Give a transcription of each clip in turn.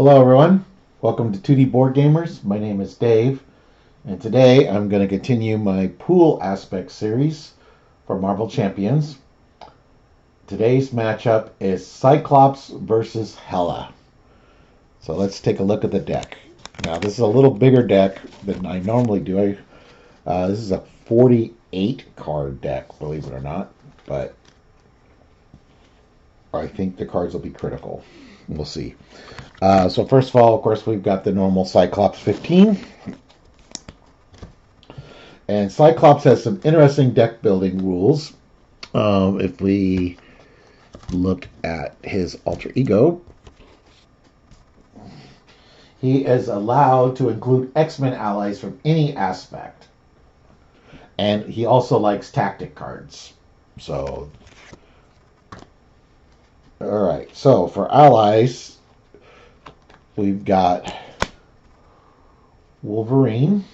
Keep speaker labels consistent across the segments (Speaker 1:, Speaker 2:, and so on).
Speaker 1: Hello, everyone. Welcome to 2D Board Gamers. My name is Dave, and today I'm going to continue my pool aspect series for Marvel Champions. Today's matchup is Cyclops versus Hela. So let's take a look at the deck. Now, this is a little bigger deck than I normally do. This is a 48 card deck, believe it or not, but I think the cards will be critical. We'll see. So first of all, of course, we've got the normal Cyclops 15. And Cyclops has some interesting deck building rules. If we look at his alter ego, he is allowed to include X-Men allies from any aspect. And he also likes tactic cards. So, alright. So, for allies, we've got Wolverine.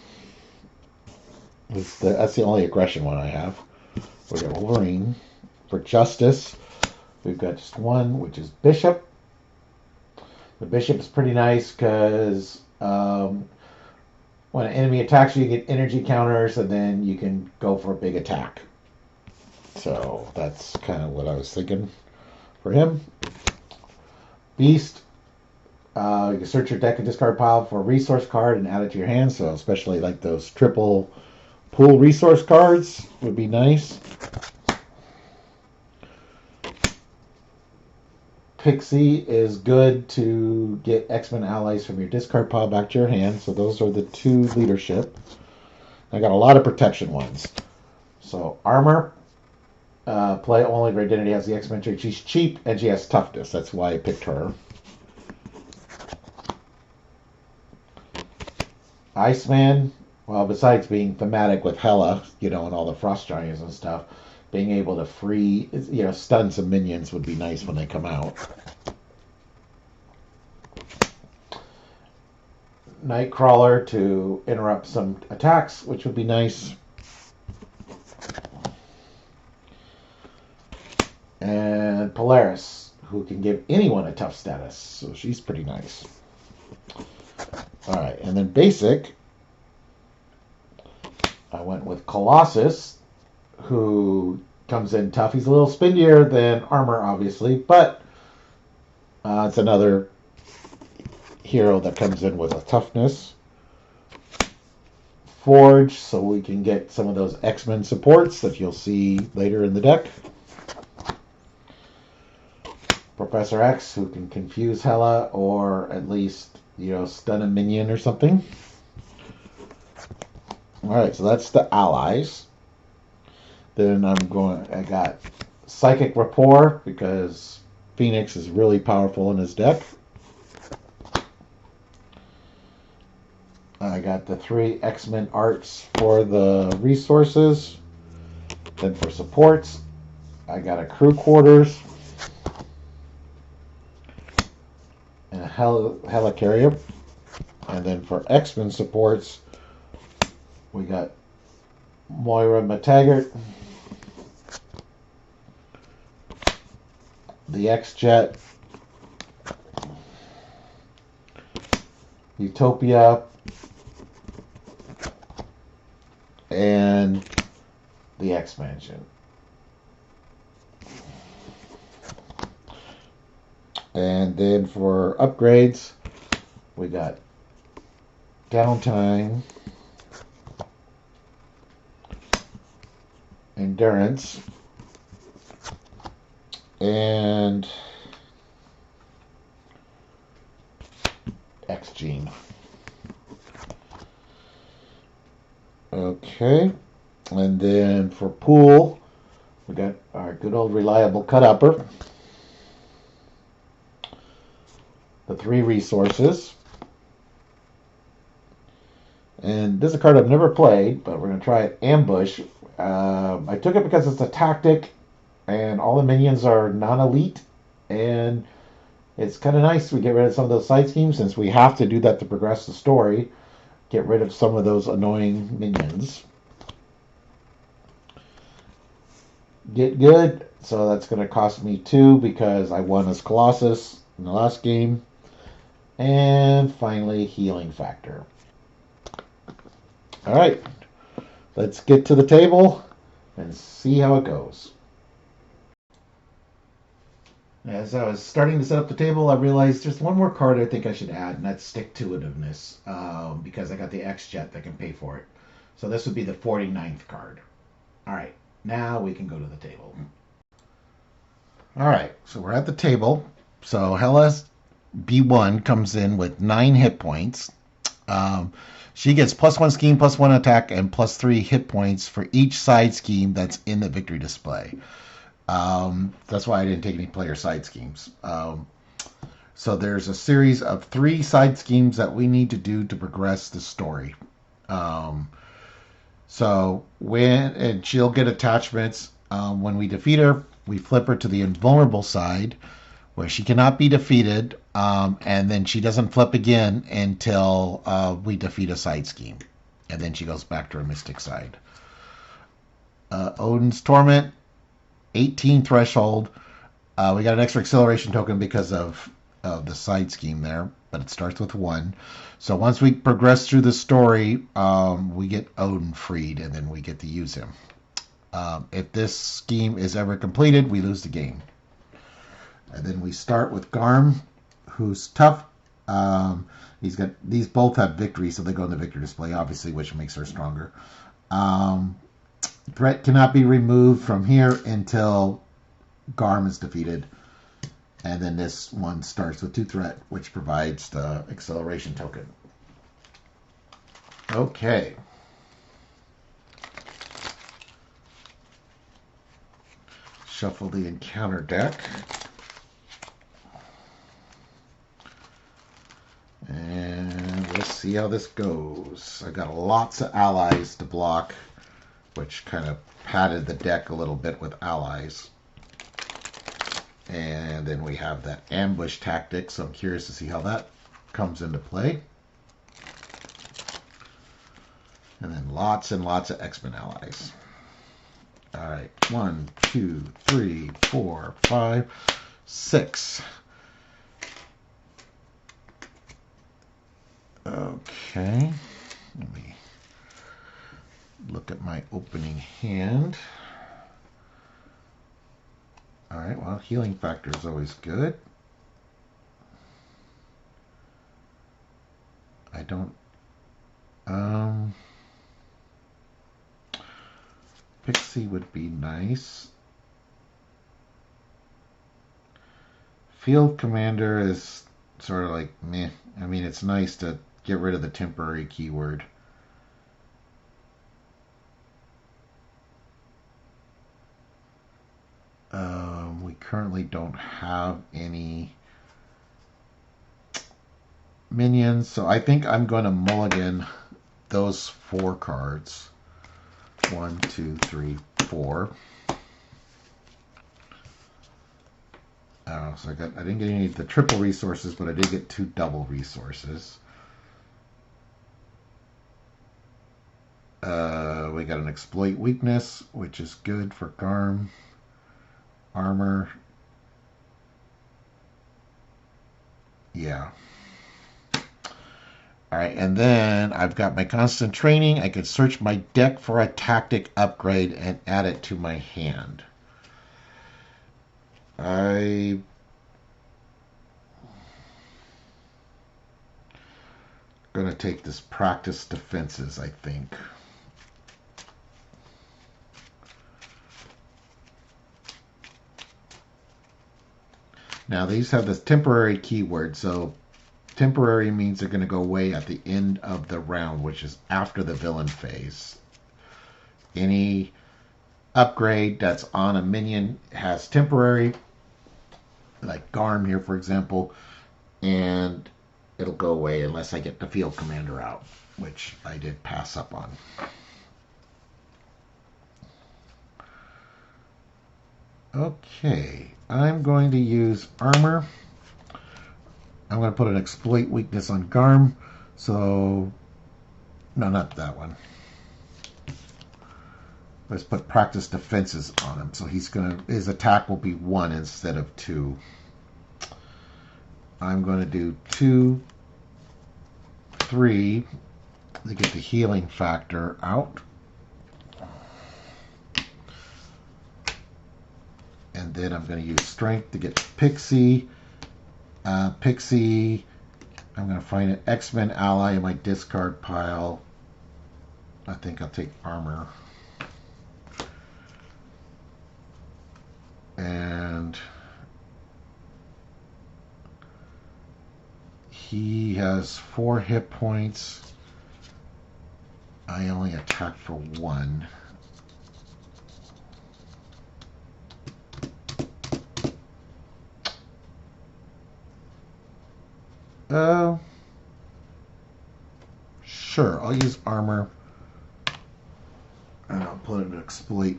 Speaker 1: That's the only aggression one I have. We've got Wolverine. For Justice, we've got just one, which is Bishop. The Bishop is pretty nice because when an enemy attacks you, you get energy counters, and then you can go for a big attack. So that's kind of what I was thinking for him. Beast, you can search your deck and discard pile for a resource card and add it to your hand. So especially like those triple pool resource cards would be nice. Pixie is good to get X-Men allies from your discard pile back to your hand. So those are the two leadership. I got a lot of protection ones. So Armor, play only if your identity has the X-Men trait. She's cheap and she has toughness. That's why I picked her. Iceman, well, besides being thematic with Hela, and all the frost giants and stuff, being able to stun some minions would be nice when they come out. Nightcrawler to interrupt some attacks, which would be nice. And Polaris, who can give anyone a tough status, so she's pretty nice. Alright, and then basic, I went with Colossus, who comes in tough. He's a little spindier than Armor, obviously, but it's another hero that comes in with a toughness. Forge, so we can get some of those X-Men supports that you'll see later in the deck. Professor X, who can confuse Hela or at least, stun a minion or something. Alright, so that's the allies. Then I got Psychic Rapport because Phoenix is really powerful in his deck. I got the 3 X-Men arts for the resources. Then for supports, I got a Crew Quarters and a Helicarrier. And then for X-Men supports, we got Moira McTaggart, the X-Jet, Utopia, and the X-Mansion. And then for upgrades, we got Downtime, Endurance, and X-Gene. Okay, and then for pool, we got our good old reliable cut-upper, the 3 resources, and this is a card I've never played, but we're going to try it, Ambush. I took it because it's a tactic, and all the minions are non-elite, and it's kind of nice we get rid of some of those side schemes since we have to do that to progress the story. Get rid of some of those annoying minions. Get good, so that's going to cost me 2 because I won as Colossus in the last game. And finally, healing factor. All right, let's get to the table and see how it goes. As I was starting to set up the table, I realized there's one more card I think I should add, and that's stick-to-itiveness, because I got the X-Jet that can pay for it. So this would be the 49th card. All right, now we can go to the table. All right, so we're at the table. So Hela's B1 comes in with 9 hit points. Um, she gets +1 scheme, +1 attack, and +3 hit points for each side scheme that's in the victory display. That's why I didn't take any player side schemes. So there's a series of 3 side schemes that we need to do to progress the story. Um, so and she'll get attachments. When we defeat her, we flip her to the invulnerable side, where she cannot be defeated, and then she doesn't flip again until we defeat a side scheme, and then she goes back to her mystic side. Odin's Torment, 18 threshold. We got an extra acceleration token because of the side scheme there, but it starts with 1. So once we progress through the story, we get Odin freed, and then we get to use him. If this scheme is ever completed, we lose the game. And then we start with Garm, who's tough. He's got these both have victory, so they go in the victory display, obviously, which makes her stronger. Threat cannot be removed from here until Garm is defeated. And then this one starts with 2 threat, which provides the acceleration token. Okay. Shuffle the encounter deck. And we'll see how this goes. I got lots of allies to block, which kind of padded the deck a little bit with allies. And then we have that ambush tactic, so I'm curious to see how that comes into play. And then lots and lots of X-Men allies. All right, 1, 2, 3, 4, 5, 6. Okay, let me look at my opening hand. All right, well, healing factor is always good. I don't... Pixie would be nice. Field Commander is sort of like meh. I mean, it's nice to get rid of the temporary keyword. We currently don't have any minions, so I think I'm going to mulligan those 4 cards. 1, 2, 3, 4. So I didn't get any of the triple resources, but I did get 2 double resources. We got an exploit weakness, which is good for Garm. Armor. Yeah. All right, and then I've got my constant training. I could search my deck for a tactic upgrade and add it to my hand. I'm going to take this practice defenses, I think. Now, these have this temporary keyword, so temporary means they're going to go away at the end of the round, which is after the villain phase. Any upgrade that's on a minion has temporary, like Garm here, for example, and it'll go away unless I get the field commander out, which I did pass up on. Okay, I'm going to use armor. I'm going to put an exploit weakness on Garm. So, no, not that one. Let's put practice defenses on him. So his attack will be 1 instead of 2. I'm going to do 2, 3 to get the healing factor out. And then I'm going to use strength to get Pixie. Pixie, I'm going to find an X-Men ally in my discard pile. I think I'll take armor. And he has 4 hit points. I only attack for 1. Sure, I'll use armor. And I'll put an exploit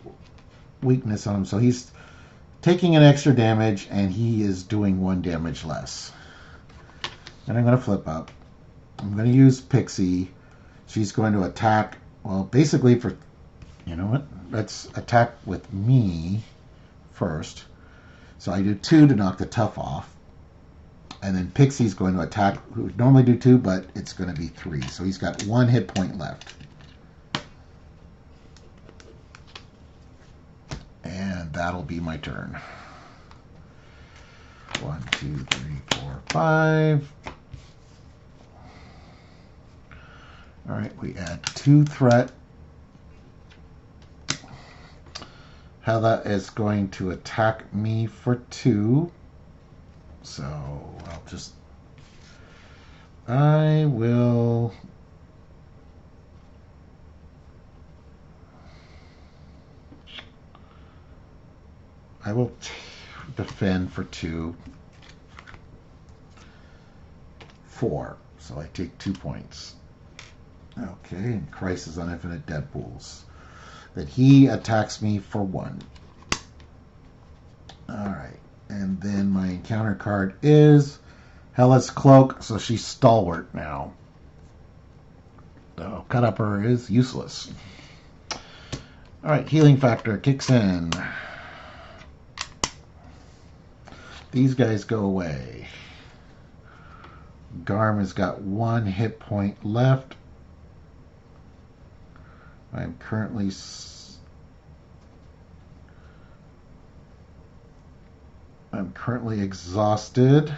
Speaker 1: weakness on him. So he's taking an extra damage, and he is doing 1 damage less. And I'm going to flip up. I'm going to use Pixie. She's going to attack, well, basically for, you know what? Let's attack with me first. So I do 2 to knock the tough off. And then Pixie's going to attack, who would normally do 2, but it's going to be 3. So he's got 1 hit point left. And that'll be my turn. 1, 2, 3, 4, 5. All right, we add 2 threat. Hela is going to attack me for 2. So I will defend for 2. 4. So I take 2 points. Okay, and Crisis on Infinite Deadpools. That he attacks me for 1. Alright, and then my encounter card is Hela's Cloak, so she's stalwart now. So Cut Upper is useless. Alright, healing factor kicks in. These guys go away. Garm has got 1 hit point left. I'm currently exhausted.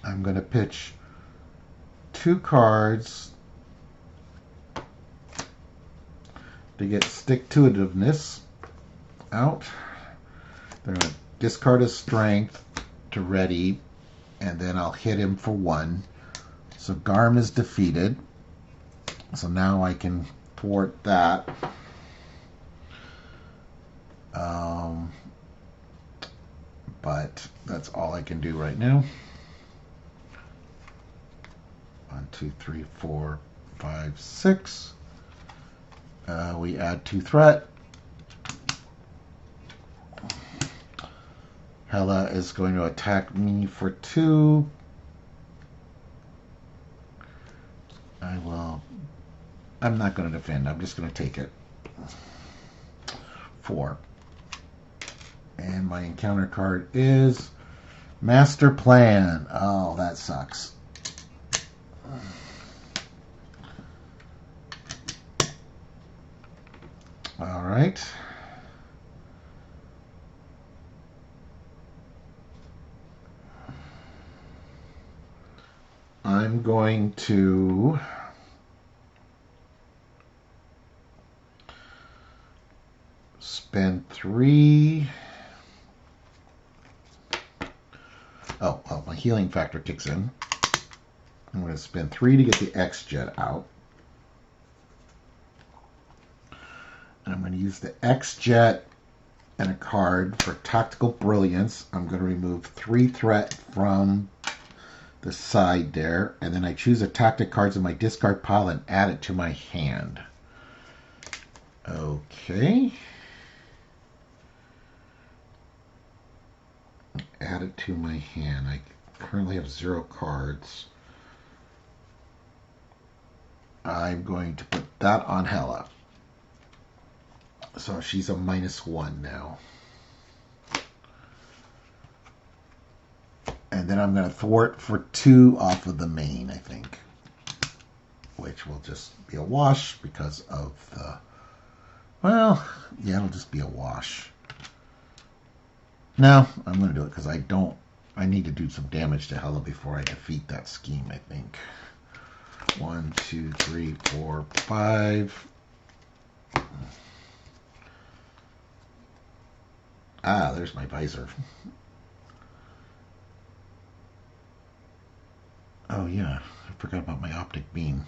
Speaker 1: I'm going to pitch 2 cards to get stick-to-itiveness out. They're going to discard his strength to ready, and then I'll hit him for 1. So Garm is defeated. So now I can thwart that. But that's all I can do right now. 1, 2, 3, 4, 5, 6. We add 2 threat. Hela is going to attack me for 2. I'm not going to defend. I'm just going to take it. 4. And my encounter card is Master Plan. Oh, that sucks. All right. I'm going to spend 3. Oh, well, my healing factor kicks in. I'm going to spend 3 to get the X-Jet out. And I'm going to use the X-Jet and a card for Tactical Brilliance. I'm going to remove 3 threat from the side there, and then I choose a tactic cards in my discard pile and add it to my hand. Okay. Add it to my hand. I currently have 0 cards. I'm going to put that on Hela. So she's a -1 now. And then I'm going to thwart for 2 off of the main, I think. Which will just be a wash because of the... Well, yeah, it'll just be a wash. No, I'm going to do it because I need to do some damage to Hela before I defeat that scheme, I think. 1, 2, 3, 4, 5. Ah, there's my visor. Oh, yeah. I forgot about my optic beam.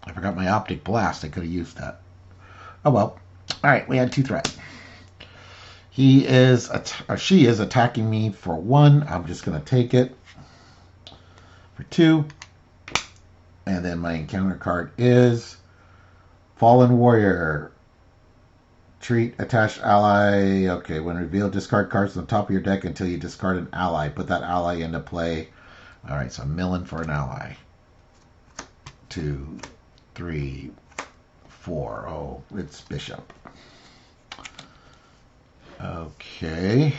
Speaker 1: I forgot my optic blast. I could have used that. Oh, well. All right, we had 2 threats. She is attacking me for 1. I'm just going to take it for 2. And then my encounter card is Fallen Warrior. Treat attached ally. Okay, when revealed, discard cards on the top of your deck until you discard an ally. Put that ally into play. All right, so I'm milling for an ally. 2, 3, 4. Oh, it's Bishop. Okay.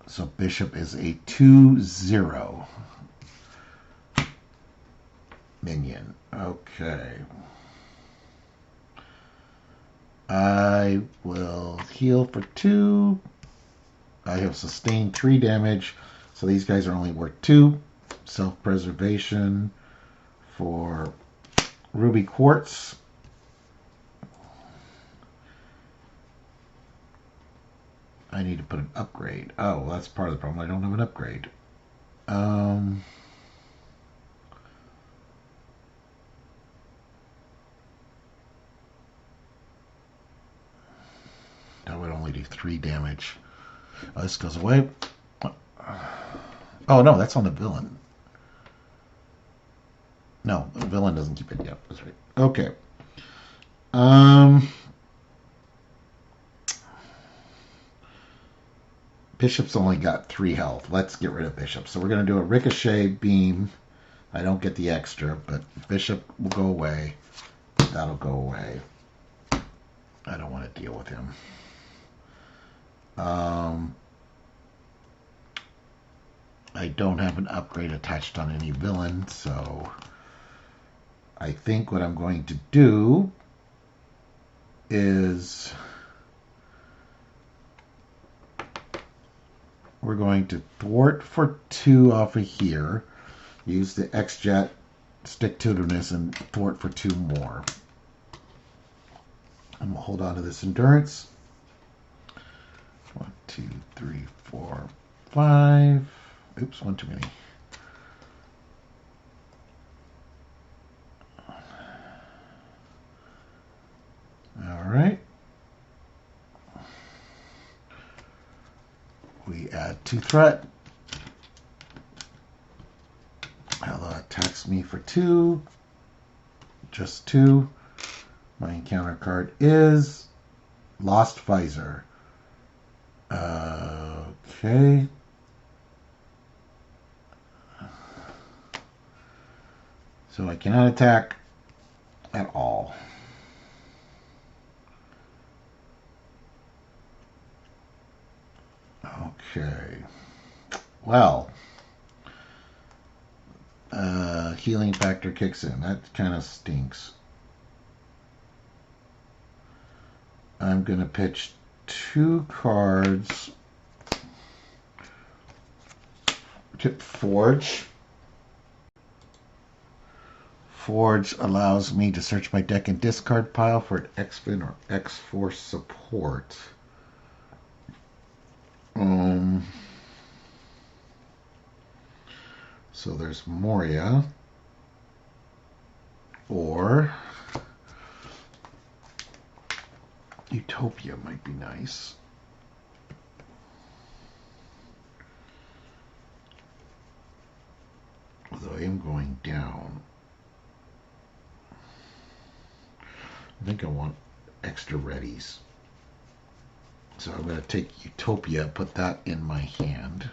Speaker 1: So Bishop is a 2/0 minion. Okay. I will heal for 2. I have sustained 3 damage, so these guys are only worth 2. Self-preservation for Ruby Quartz. I need to put an upgrade. Oh, well, that's part of the problem. I don't have an upgrade. That would only do 3 damage. Oh, this goes away. Oh, no, that's on the villain. No, the villain doesn't keep it. Yep, that's right. Okay. Bishop's only got 3 health. Let's get rid of Bishop. So we're going to do a ricochet beam. I don't get the extra, but Bishop will go away. That'll go away. I don't want to deal with him. I don't have an upgrade attached on any villain, so I think what I'm going to do is we're going to thwart for 2 off of here, use the X-Jet stick-to-itiveness, and thwart for 2 more. And we'll hold on to this endurance. 1, 2, 3, 4, 5. Oops, 1 too many. All right. We add 2 threat. Hela attacks me for 2. Just 2. My encounter card is Lost Visor. Okay. So I cannot attack at all. Okay. Well, healing factor kicks in. That kind of stinks. I'm going to pitch 2 cards. Forge. Forge allows me to search my deck and discard pile for an X-Fin or X-Force support. So there's Moria. Or Utopia might be nice. Although I am going down. I think I want extra readies. So I'm going to take Utopia, put that in my hand.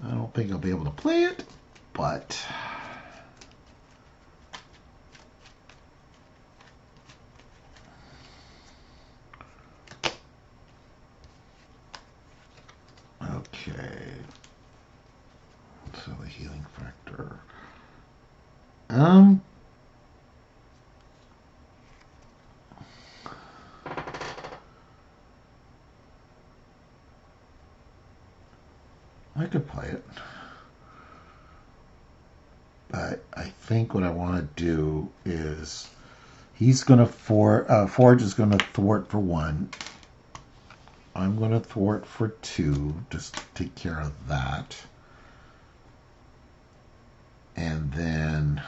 Speaker 1: I don't think I'll be able to play it, but Um, I could play it. But I think what I want to do is he's going to Forge is going to thwart for 1. I'm going to thwart for 2. Just take care of that. And then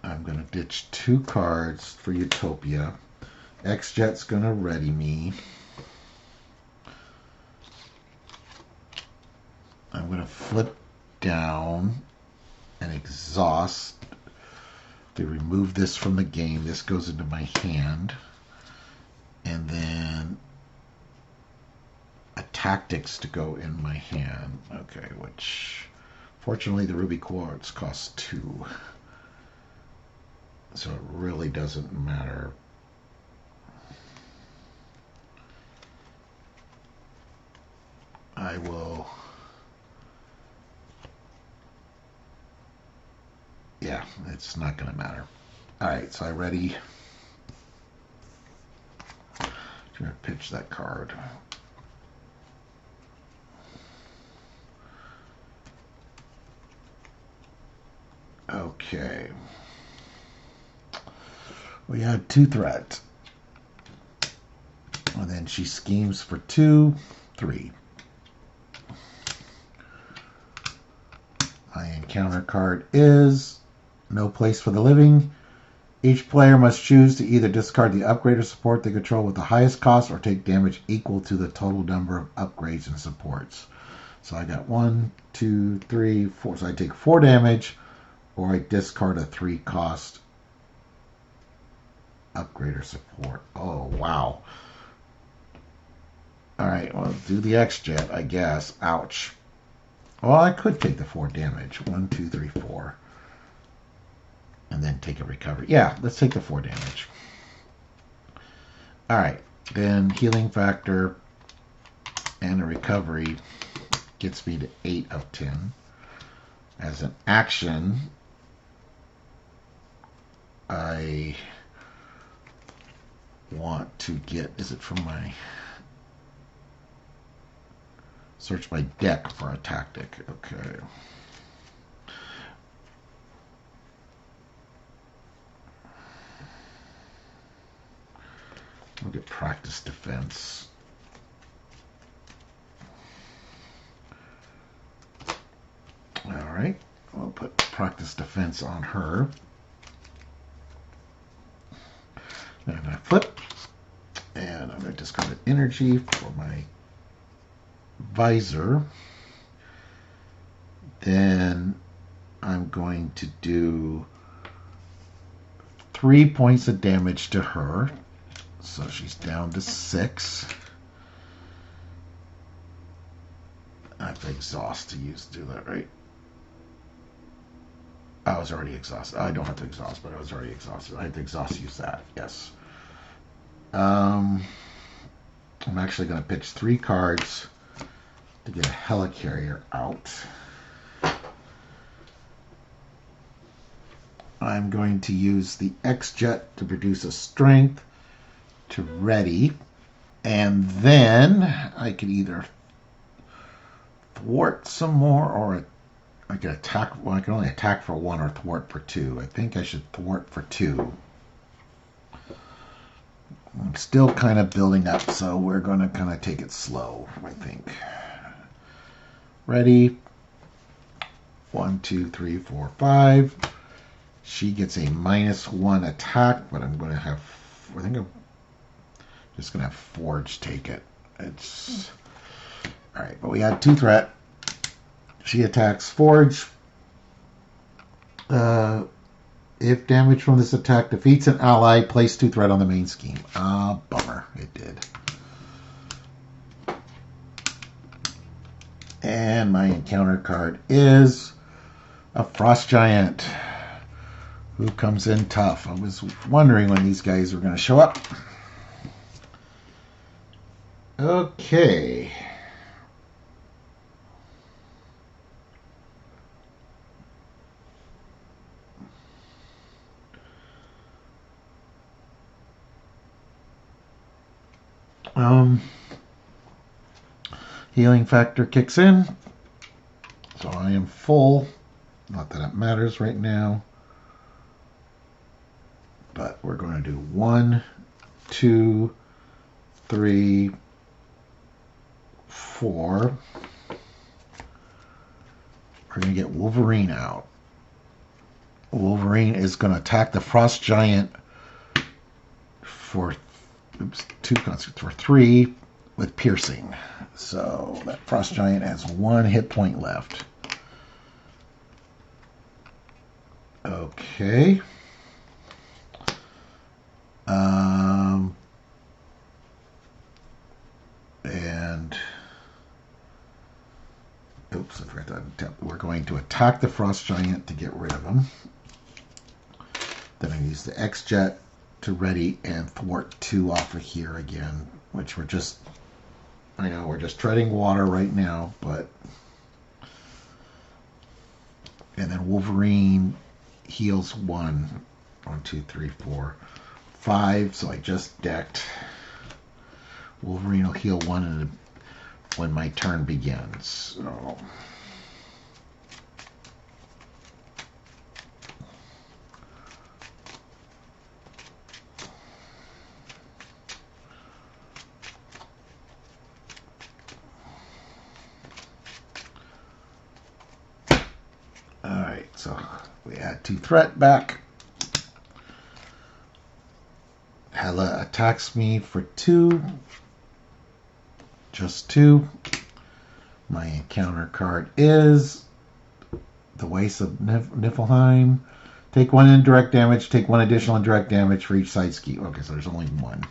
Speaker 1: I'm going to ditch 2 cards for Utopia. X-Jet's going to ready me. I'm going to flip down and exhaust to remove this from the game. This goes into my hand. And then a Tactics to go in my hand. Okay, which fortunately the Ruby Quartz costs 2. So it really doesn't matter. I will... Yeah, it's not going to matter. Alright, so I ready. I'm going to pitch that card. Okay. We had 2 threats. And then she schemes for 2, 3. My encounter card is No Place for the Living. Each player must choose to either discard the upgrade or support they control with the highest cost or take damage equal to the total number of upgrades and supports. So I got 1, 2, 3, 4. So I take 4 damage, or I discard a 3 cost upgrade or support. Oh, wow. Alright, well, do the X-Jet, I guess. Ouch. Well, I could take the 4 damage. 1, 2, 3, 4. And then take a recovery. Yeah, let's take the 4 damage. Alright, then healing factor and a recovery gets me to 8 of 10. As an action, I want to get, is it from my, search my deck for a tactic. Okay. We'll get practice defense. All right, we'll put practice defense on her. Then I'm going to flip, and I'm going to discard an energy for my visor. Then I'm going to do 3 points of damage to her. So she's down to 6. I have to exhaust to do that, right? I was already exhausted. I don't have to exhaust, but I was already exhausted. I have to exhaust to use that, yes. I'm actually going to pitch 3 cards to get a helicarrier out. I'm going to use the X-Jet to produce a strength to ready. And then I could either thwart some more, or I could attack. Well, I can only attack for 1 or thwart for 2. I think I should thwart for 2. I'm still kind of building up, so we're going to kind of take it slow, I think. Ready. 1, 2, 3, 4, 5. She gets a -1 attack, but I'm going to have, I think I'm just going to have Forge take it. It's all right, but we had 2 threat. She attacks Forge. If damage from this attack defeats an ally, place 2 threat on the main scheme. Ah, bummer. It did. And my encounter card is a Frost Giant, who comes in tough. I was wondering when these guys were going to show up. Okay. Um, Healing factor kicks in, so I am full. Not that it matters right now, but we're going to do 1, 2, 3, 4. We're going to get Wolverine out. Wolverine is going to attack the Frost Giant for 3 with piercing. So that Frost Giant has 1 hit point left. Okay. And oops, I forgot to untap. We're going to attack the Frost Giant to get rid of him. Then I use the X-Jet to ready and thwart 2 off of here again, which we're just, I know we're just treading water right now, but. And then Wolverine heals 1, 1, 2, 3, 4, 5. So I just decked. Wolverine will heal 1 when my turn begins. So. Alright, so we add 2 threat back. Hela attacks me for 2. Just 2. My encounter card is the Waste of Niflheim. Take 1 indirect damage, take 1 additional indirect damage for each side ski. Okay, so there's only 1.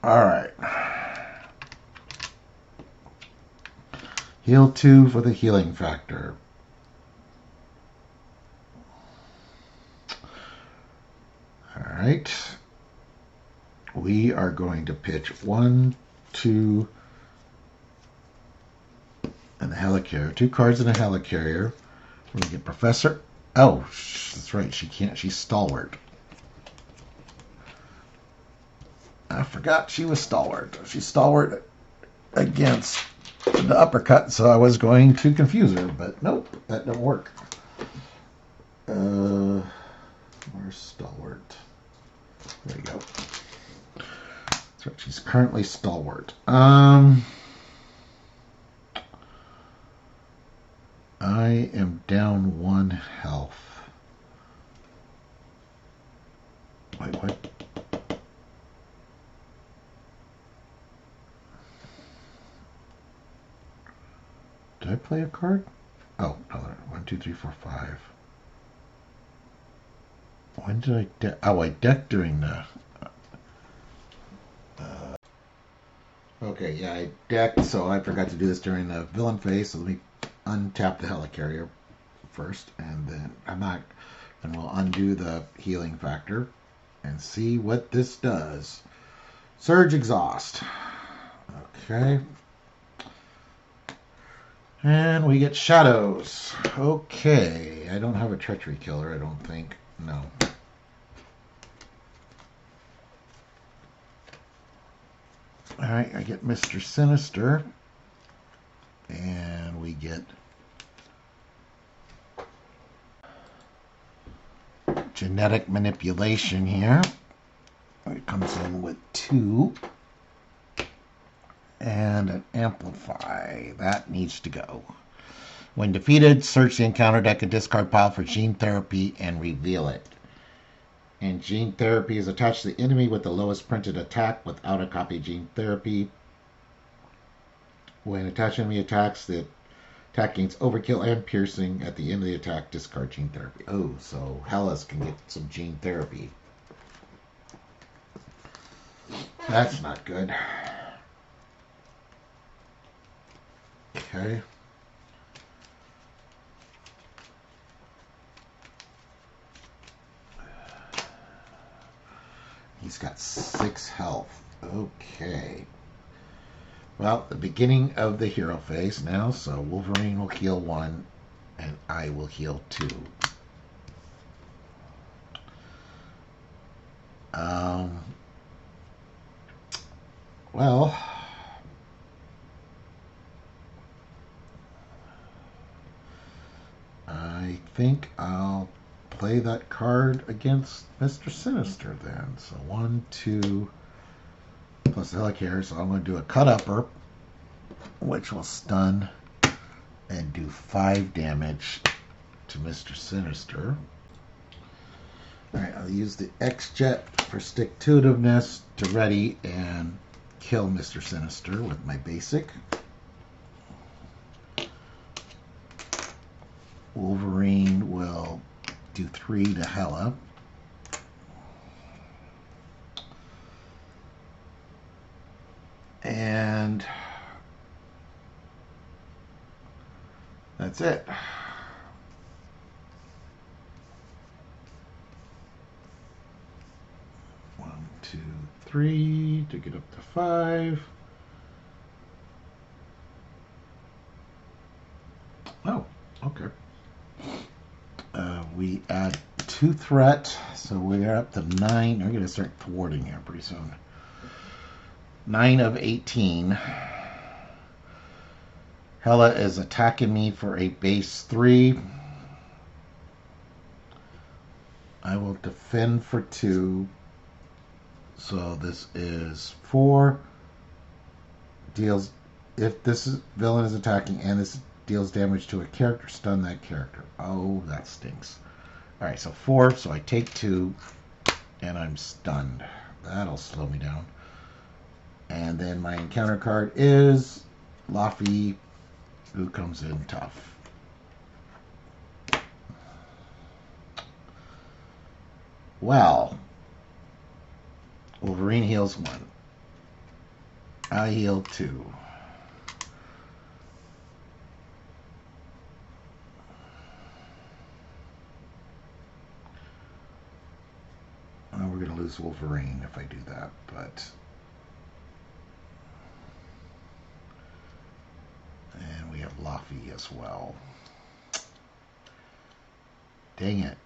Speaker 1: Alright. Heal 2 for the healing factor. Alright. We are going to pitch 1, 2, and the helicarrier. 2 cards in a helicarrier. We're going to get Professor. Oh, that's right. She can't. She's stalwart. I forgot she was stalwart. She's stalwart against the uppercut, so I was going to confuse her, but nope, that didn't work. Where's stalwart? There you go. That's right. She's currently stalwart. I am down 1 health. Wait, what? Did I play a card? Oh, no. 1, 2, 3, 4, 5. When did I deck? Oh, I decked during the. Okay, yeah, I decked, so I forgot to do this during the villain phase. So let me untap the helicarrier first, and then and we'll undo the healing factor and see what this does. Surge exhaust. Okay. And we get shadows. Okay. I don't have a treachery killer, I don't think. No. Alright, I get Mr. Sinister. And we get genetic manipulation here. It comes in with 2. And an amplify. That needs to go. When defeated, search the encounter deck and discard pile for gene therapy and reveal it. And gene therapy is attached to the enemy with the lowest printed attack without a copy of gene therapy. When attached enemy attacks, the attack gains overkill and piercing. At the end of the attack, discard gene therapy. Oh, so Hela's can get some gene therapy. That's not good. Okay. He's got 6 health. Okay. Well, the beginning of the hero phase now, so Wolverine will heal 1, and I will heal 2. Well, I think I'll play that card against Mr. Sinister then. So 1, 2, plus the Helicarrier. So I'm going to do a cut-upper, which will stun and do 5 damage to Mr. Sinister. Alright, I'll use the X-Jet for stick-to-itiveness to ready and kill Mr. Sinister with my basic. Wolverine will do 3 to Hela. And that's it. One, 2, 3 to get up to 5. Oh, okay. We add 2 threat, so we're up to 9. We're going to start thwarting here pretty soon. 9 of 18. Hela is attacking me for a base 3. I will defend for 2. So this is 4. Deals, if this villain is attacking and this deals damage to a character, stun that character. Oh, that stinks. Alright, so 4, so I take 2, and I'm stunned. That'll slow me down. And then my encounter card is Laffy, who comes in tough. Well, Wolverine heals 1. I heal 2. We're going to lose Wolverine if I do that, but... And we have Laffy as well. Dang it.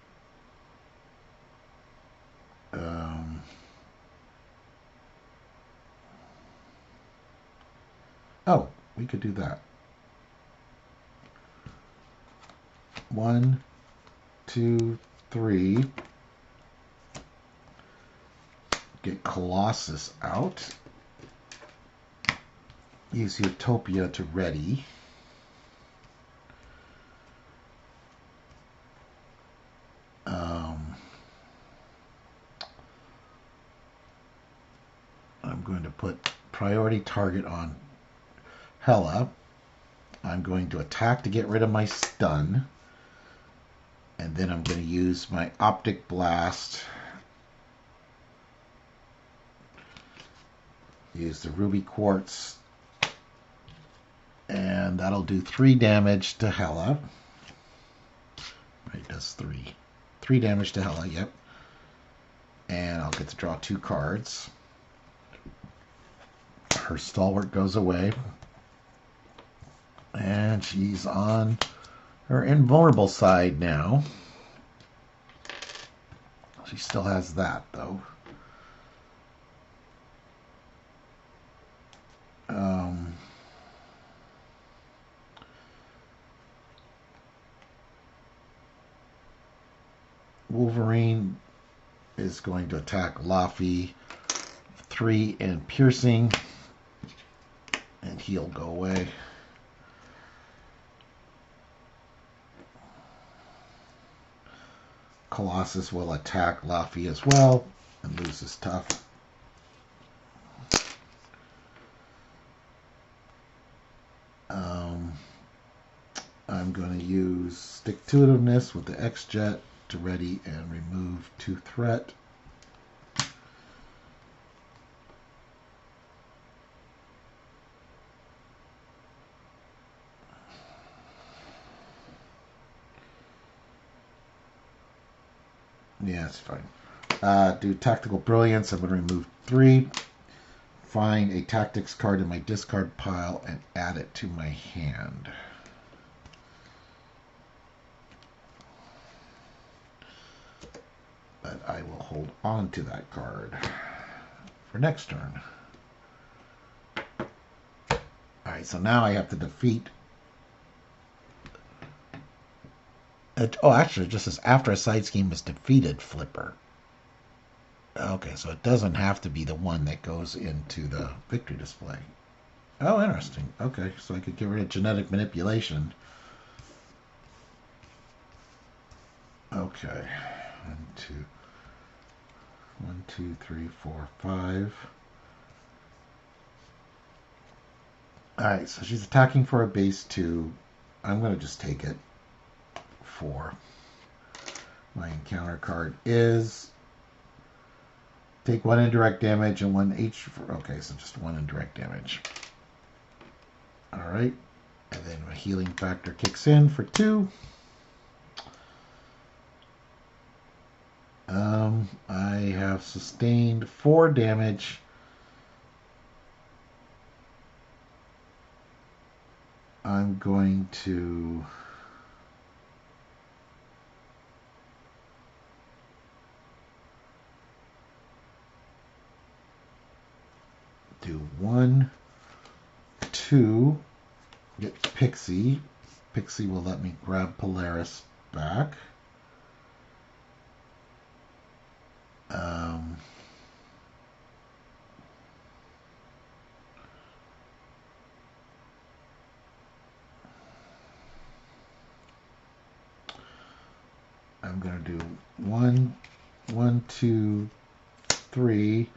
Speaker 1: Oh, we could do that. 1, 2, 3. Get Colossus out. Use Utopia to ready. I'm going to put priority target on Hela. I'm going to attack to get rid of my stun. And then I'm going to use my Optic Blast. Use the Ruby Quartz. And that'll do 3 damage to Hela. It does 3. 3 damage to Hela, yep. And I'll get to draw 2 cards. Her stalwart goes away. And she's on her invulnerable side now. She still has that, though. Wolverine is going to attack Laffy. 3 and piercing. And he'll go away. Colossus will attack Laffy as well and loses tough. I'm going to use stick-to-itiveness with the X-Jet to ready and remove 2 threat. Yeah, it's fine. Do Tactical Brilliance. I'm going to remove 3. Find a Tactics card in my discard pile and add it to my hand. But I will hold on to that card for next turn. Alright, so now I have to defeat. Oh, actually, it just says after a side scheme is defeated, Flipper. Okay, so it doesn't have to be the one that goes into the victory display. Oh, interesting. Okay, so I could get rid of genetic manipulation. Okay. 1, 2, 3, 4, 5. Alright, so she's attacking for a base 2. I'm going to just take it. 4. My encounter card is take 1 indirect damage and 1 H. Okay, so just 1 indirect damage. Alright. And then my healing factor kicks in for 2. I have sustained 4 damage. I'm going to do 1, 2, get Pixie. Pixie will let me grab Polaris back. I'm going to do 1, 2, 3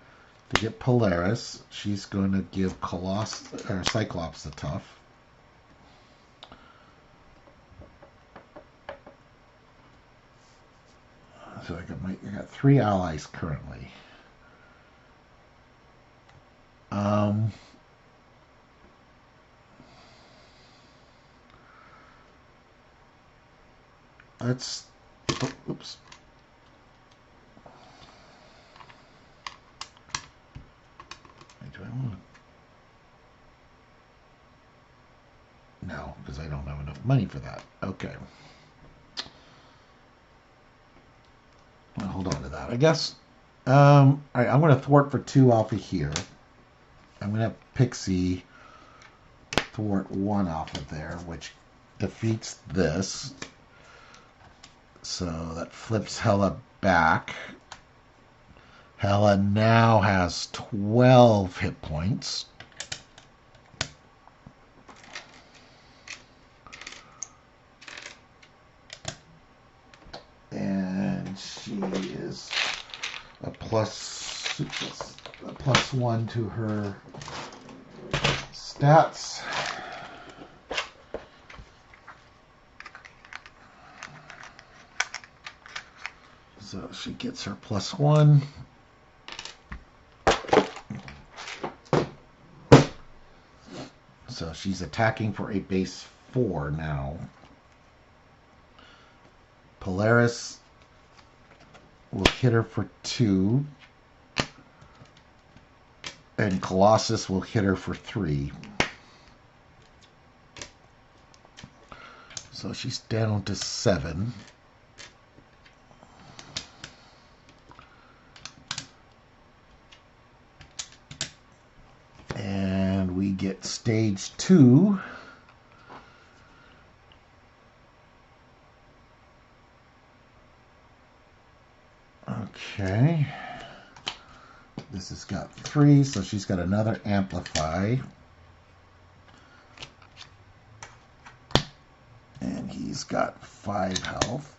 Speaker 1: to get Polaris. She's going to give Cyclops the tough. So I got 3 allies currently. Oops. Do I want to? No, because I don't have enough money for that. Okay. I'll hold on to that, I guess. All right, I'm going to thwart for 2 off of here. I'm going to have Pixie thwart 1 off of there, which defeats this. So that flips Hela back. Hela now has 12 hit points. And she is a plus 1 to her stats. So she gets her +1. So she's attacking for a base 4 now. Polaris will hit her for 2. And Colossus will hit her for 3. So she's down to 7. And we get stage 2. Okay. This has got 3, so she's got another amplify. And he's got 5 health.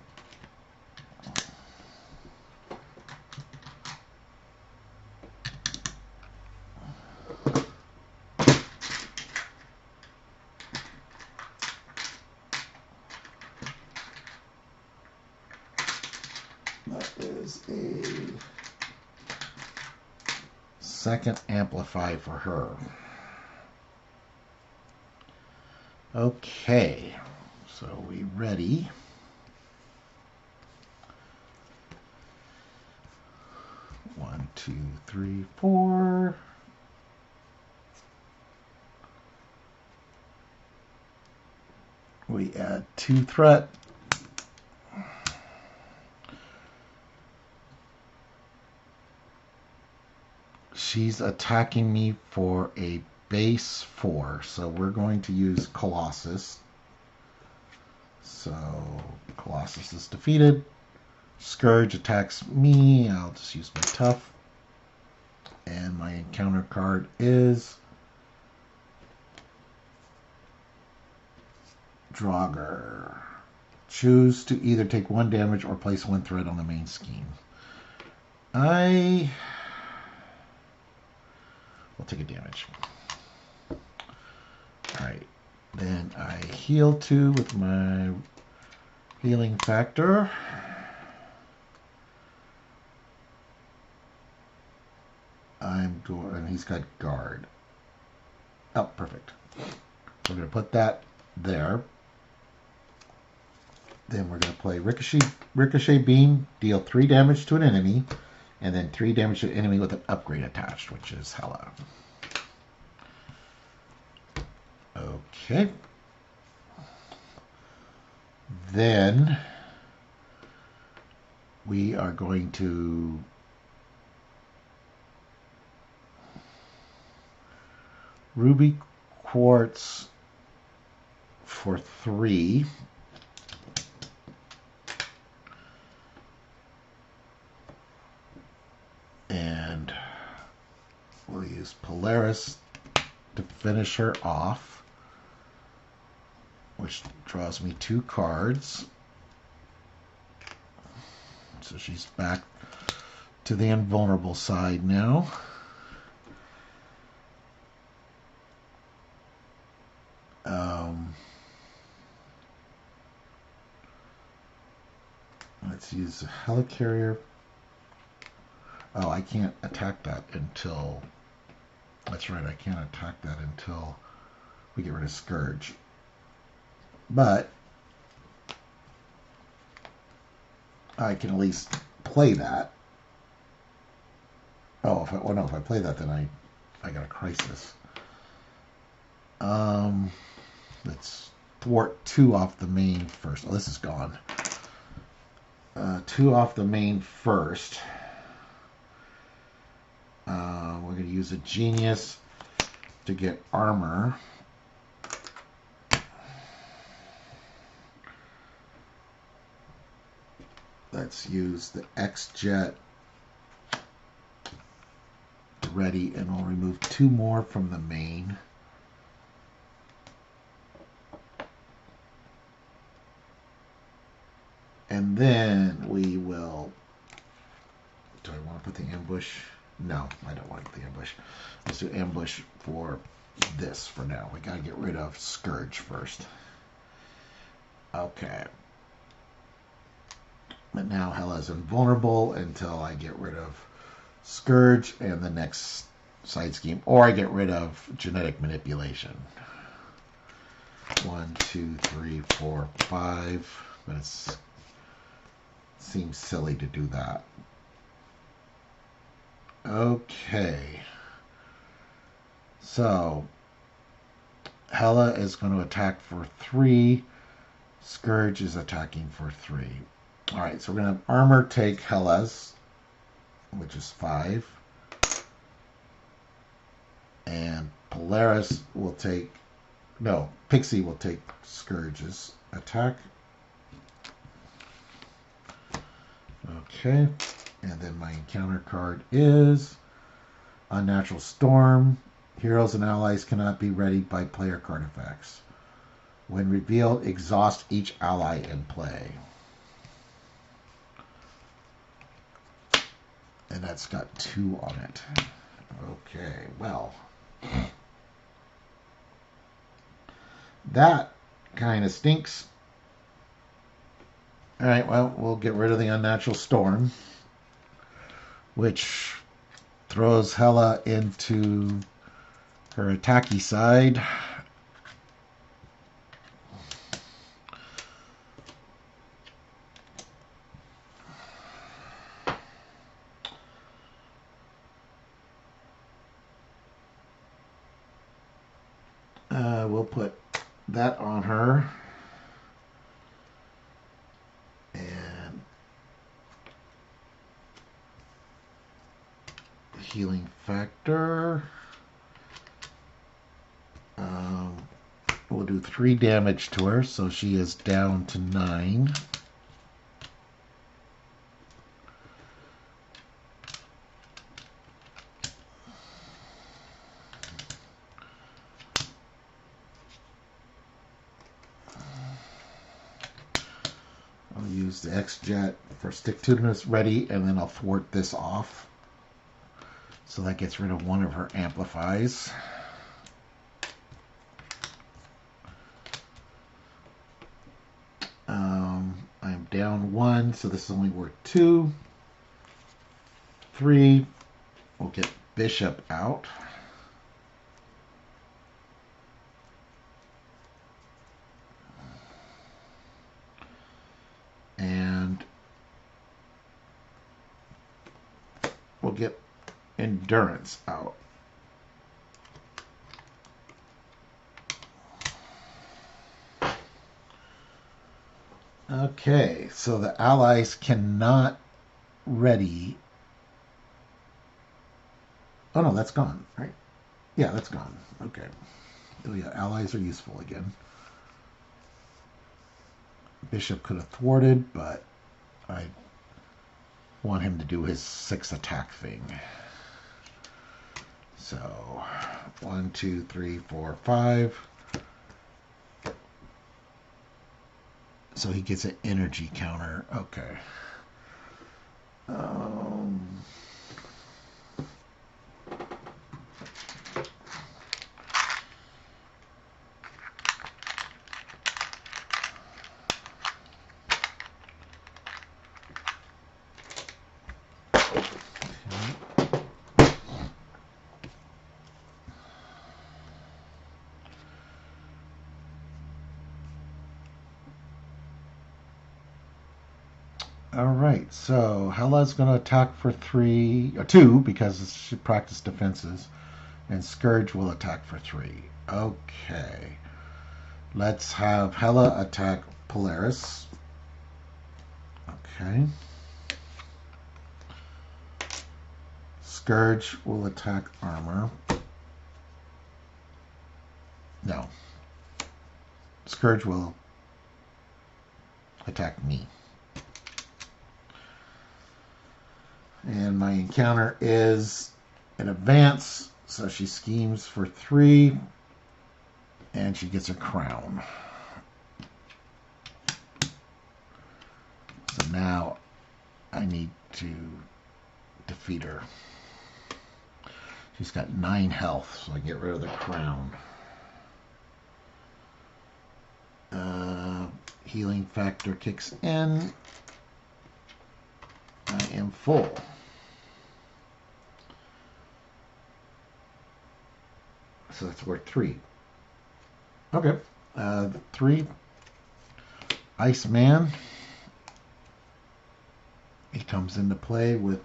Speaker 1: That is a second amplify for her. Okay, so we ready? One, 2, 3, 4. We add 2 threat. She's attacking me for a base 4. So we're going to use Colossus. So Colossus is defeated. Scourge attacks me. I'll just use my tough. And my encounter card is Draugr. Choose to either take 1 damage or place 1 threat on the main scheme. I will take a damage. Alright. Then I heal 2 with my healing factor. And he's got guard. Oh, perfect. We're going to put that there. Then we're going to play Ricochet Beam, deal 3 damage to an enemy, and then 3 damage to an enemy with an upgrade attached, which is Hela. Okay. Then we are going to Ruby Quartz for 3. And we'll use Polaris to finish her off, which draws me 2 cards. So she's back to the invulnerable side now. Let's use the Helicarrier. Oh, I can't attack that until... That's right, I can't attack that until we get rid of Scourge. But I can at least play that. Oh, if I play that, then I got a crisis. Let's thwart 2 off the main first. Oh, this is gone. 2 off the main first. We're going to use a Genius to get armor. Let's use the X-Jet ready, and we'll remove 2 more from the main. And then we will... Do I want to put the ambush? No, I don't want to put the ambush. Let's do ambush for this for now. We got to get rid of Scourge first. Okay. But now Hela's invulnerable until I get rid of Scourge and the next side scheme, or I get rid of genetic manipulation. 1, 2, 3, 4, 5. But it seems silly to do that. Okay. So Hela is going to attack for 3. Scourge is attacking for 3. All right, so we're going to have armor take Hela's, which is 5. And Polaris will take... No, Pixie will take Scourge's attack. Okay. And then my encounter card is Unnatural Storm. Heroes and allies cannot be readied by player card effects. When revealed, exhaust each ally in play. And that's got 2 on it. Okay, well. That kind of stinks. Alright, well, we'll get rid of the Unnatural Storm, which throws Hela into her attacky side. We'll put that on her. And healing factor. do 3 damage to her, so she is down to 9. I'll use the X-Jet for stick-to-ness ready, and then I'll thwart this off. So that gets rid of one of her amplifies. I'm down 1, so this is only worth 2. 3. We'll get Bishop out. And we'll get Endurance out. Okay, so the allies cannot ready. Oh no, that's gone, right? Yeah, that's gone. Okay. Oh yeah, allies are useful again. Bishop could have thwarted, but I want him to do his 6 attack thing. So 1, 2, 3, 4, 5. So he gets an energy counter. Okay. All right, so Hela's going to attack for 2 because she practiced defenses, and Scourge will attack for 3. Okay, let's have Hela attack Polaris. Okay, Scourge will attack armor. No, Scourge will attack me. And my encounter is an advance, so she schemes for 3, and she gets a crown. So now I need to defeat her. She's got 9 health, so I get rid of the crown. Healing factor kicks in. I am full. So that's worth 3. Okay. 3. Iceman. He comes into play with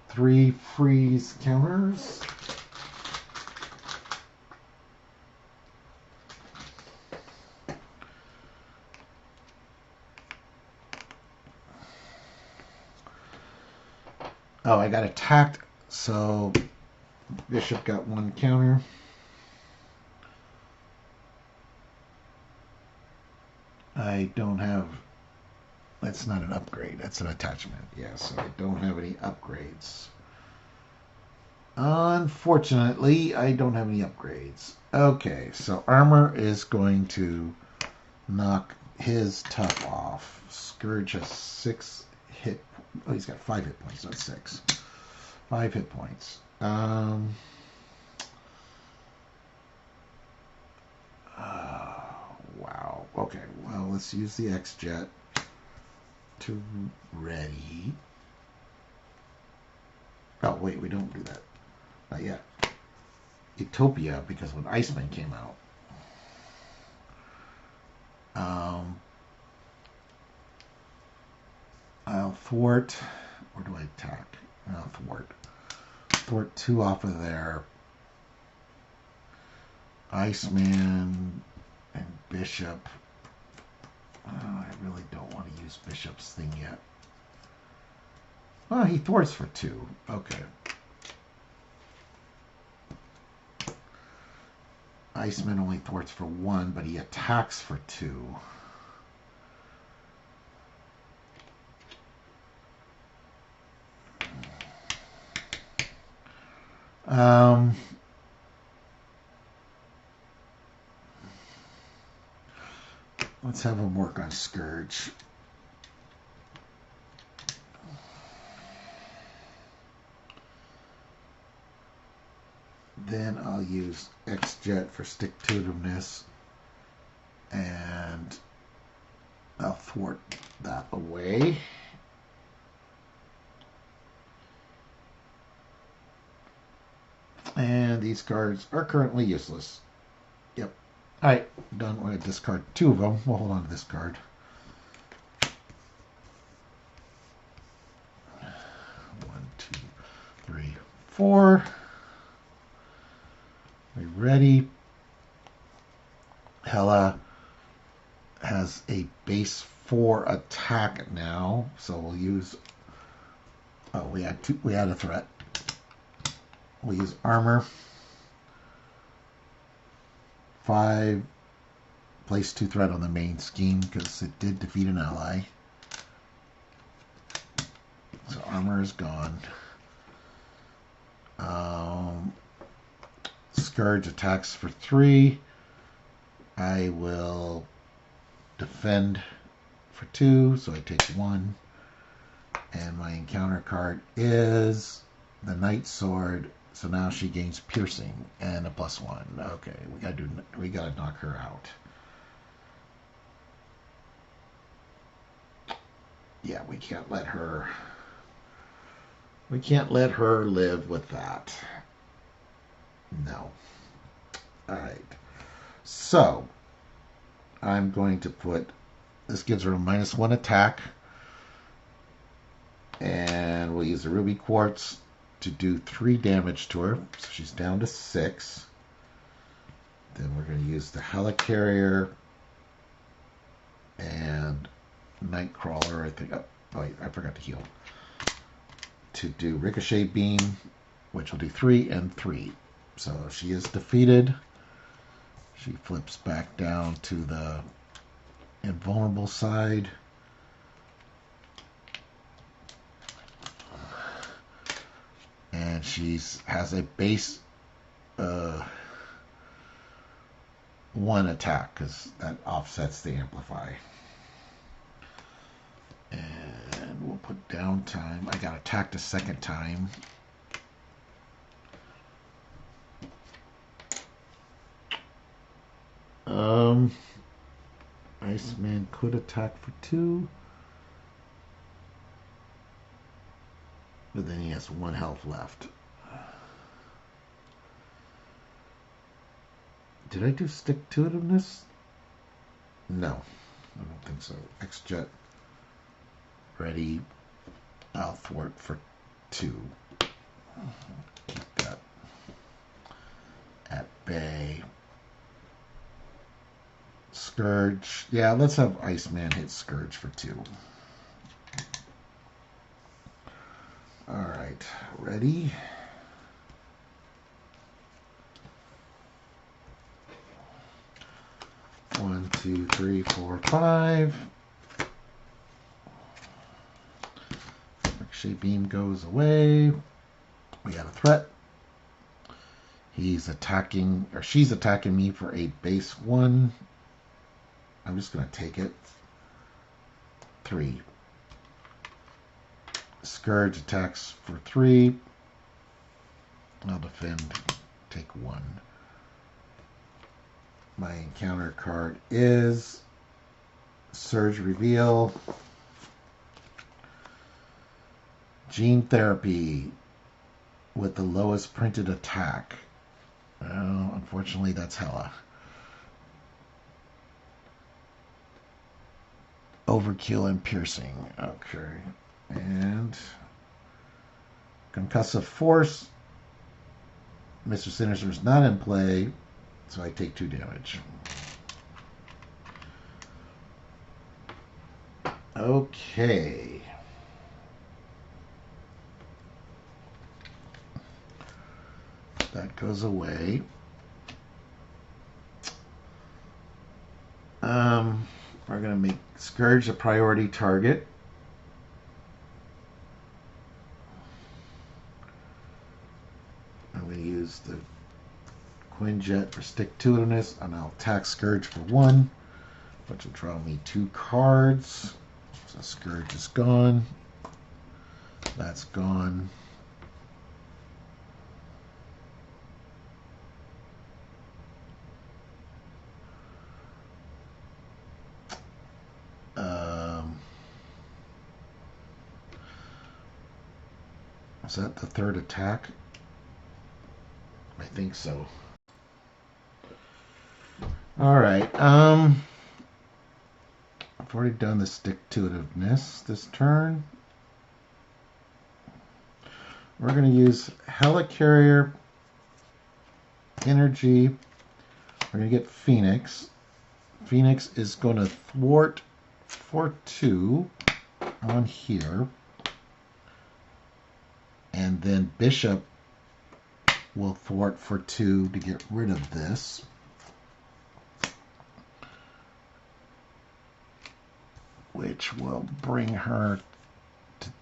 Speaker 1: 3 freeze counters. Oh, I got attacked, so Bishop got 1 counter. I don't have... That's not an upgrade. That's an attachment. Yeah, so I don't have any upgrades. Unfortunately, I don't have any upgrades. Okay, so armor is going to knock his tough off. Scourge has 6 hit. Oh, he's got 5 hit points, not 6. 5 hit points. Wow. Okay, well, let's use the X-Jet to ready. Oh, wait, we don't do that. Not yet. Utopia, because when Iceman came out. I'll thwart. Where do I attack? I'll thwart. Thwart 2 off of there. Iceman and Bishop. Oh, I really don't want to use Bishop's thing yet. Oh, he thwarts for 2. Okay. Iceman only thwarts for 1, but he attacks for 2. Let's have him work on Scourge. Then I'll use X-Jet for stick-to-itiveness, and I'll thwart that away. And these cards are currently useless. Yep. Alright, done. We're going to discard 2 of them. We'll hold on to this card. 1, 2, 3, 4. We ready? Hela has a base 4 attack now, so we'll use. Oh, we had a threat. We'll use armor. 5. Place 2 threat on the main scheme because it did defeat an ally. So armor is gone. Scourge attacks for 3. I will defend for 2, so I take 1. And my encounter card is the Night Sword. So now she gains piercing and a +1. Okay, we gotta knock her out. Yeah, we can't let her live with that. No. Alright. So I'm going to put this, gives her a -1 attack. And we'll use the ruby quartz to do 3 damage to her. So she's down to 6. Then we're going to use the helicarrier and Nightcrawler, I think. Oh, wait, I forgot to heal. To do ricochet beam, which will do 3 and 3. So she is defeated. She flips back down to the invulnerable side. And she has a base 1 attack because that offsets the amplify. And we'll put downtime. I got attacked a second time. Iceman could attack for 2. But then he has 1 health left. Did I do stick-to-itiveness? No, I don't think so. X-Jet. Ready. I'll thwart for 2. Keep that at bay. Scourge. Yeah, let's have Iceman hit Scourge for 2. Alright, ready? One, 2, 3, 4, 5. Ricochet beam goes away. We got a threat. He's attacking, or she's attacking me for a base 1. I'm just going to take it. 3. Scourge attacks for 3. I'll defend. Take 1. My encounter card is Surge Reveal. Gene Therapy with the lowest printed attack. Well, unfortunately, that's Hela. Overkill and piercing. Okay. And Concussive Force. Mr. Sinister is not in play, so I take 2 damage. Okay. That goes away. Scourge a priority target. I'm going to use the Quinjet for stick-to-itiveness, and I'll attack Scourge for 1, which will draw me 2 cards. So Scourge is gone. That's gone. Is that the third attack? I think so. Alright, I've already done the stick-to-itiveness this turn. We're going to use Helicarrier Energy. We're going to get Phoenix. Phoenix is going to thwart for 2 on here. And then Bishop will thwart for 2 to get rid of this. Which will bring her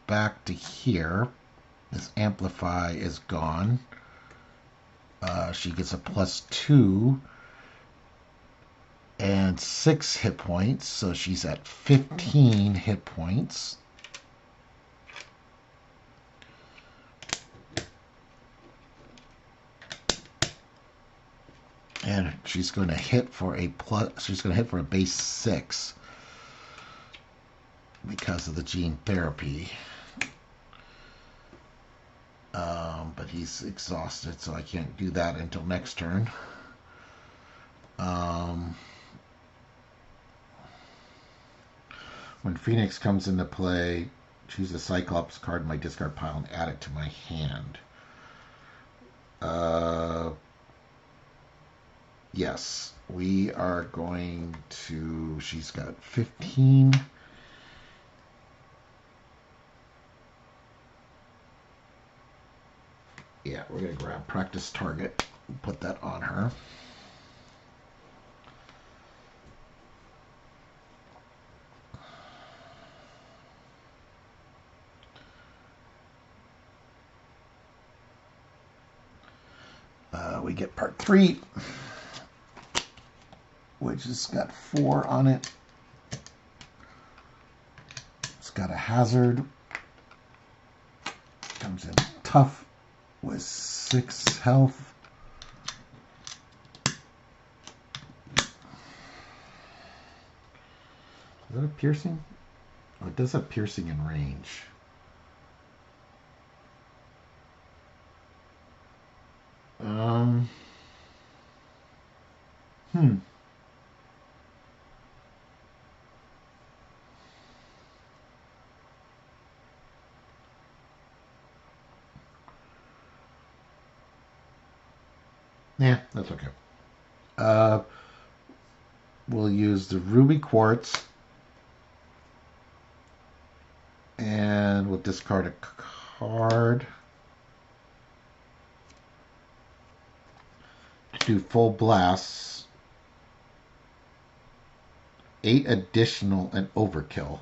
Speaker 1: back to here. This Amplify is gone. She gets a +2 and 6 hit points, so she's at 15 hit points. And she's going to hit for a base 6 because of the gene therapy. But he's exhausted, so I can't do that until next turn. When Phoenix comes into play, choose a Cyclops card in my discard pile and add it to my hand. Yes, we are going to... She's got 15... Yeah, we're going to grab Practice Target and put that on her. We get part 3, which has got 4 on it. It's got a hazard. Comes in tough with 6 health. Is that a piercing? Oh, it does have piercing in range. Yeah, that's okay. We'll use the Ruby Quartz. And we'll discard a card. Do full blasts. 8 additional and overkill.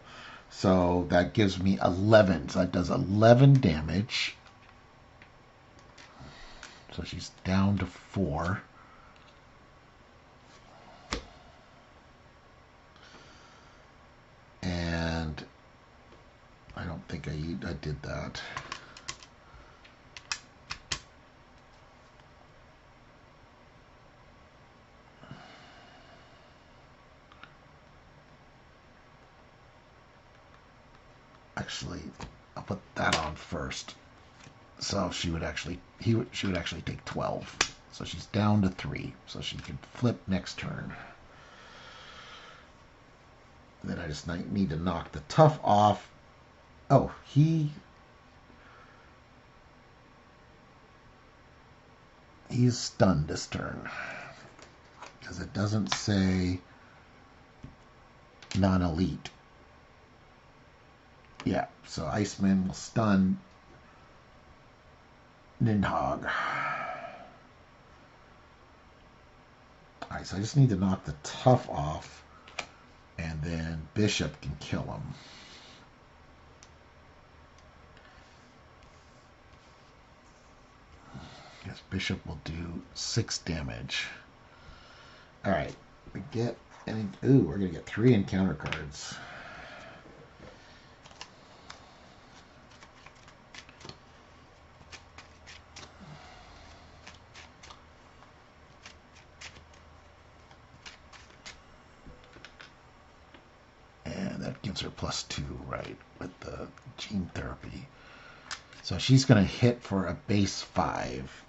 Speaker 1: So that gives me 11. So that does 11 damage. So she's down to 4. And I don't think I did that. Actually, I'll put that on first. So she would actually take 12. So she's down to 3. So she can flip next turn. Then I just need to knock the tough off. Oh, he's stunned this turn. Because it doesn't say non-elite. Yeah, so Iceman will stun Ninhogg. Alright, so I just need to knock the tough off. And then Bishop can kill him. Yes, Bishop will do 6 damage. Alright, we get any. Ooh, we're gonna get 3 encounter cards. And that gives her +2, right, with the gene therapy. So she's gonna hit for a base 5.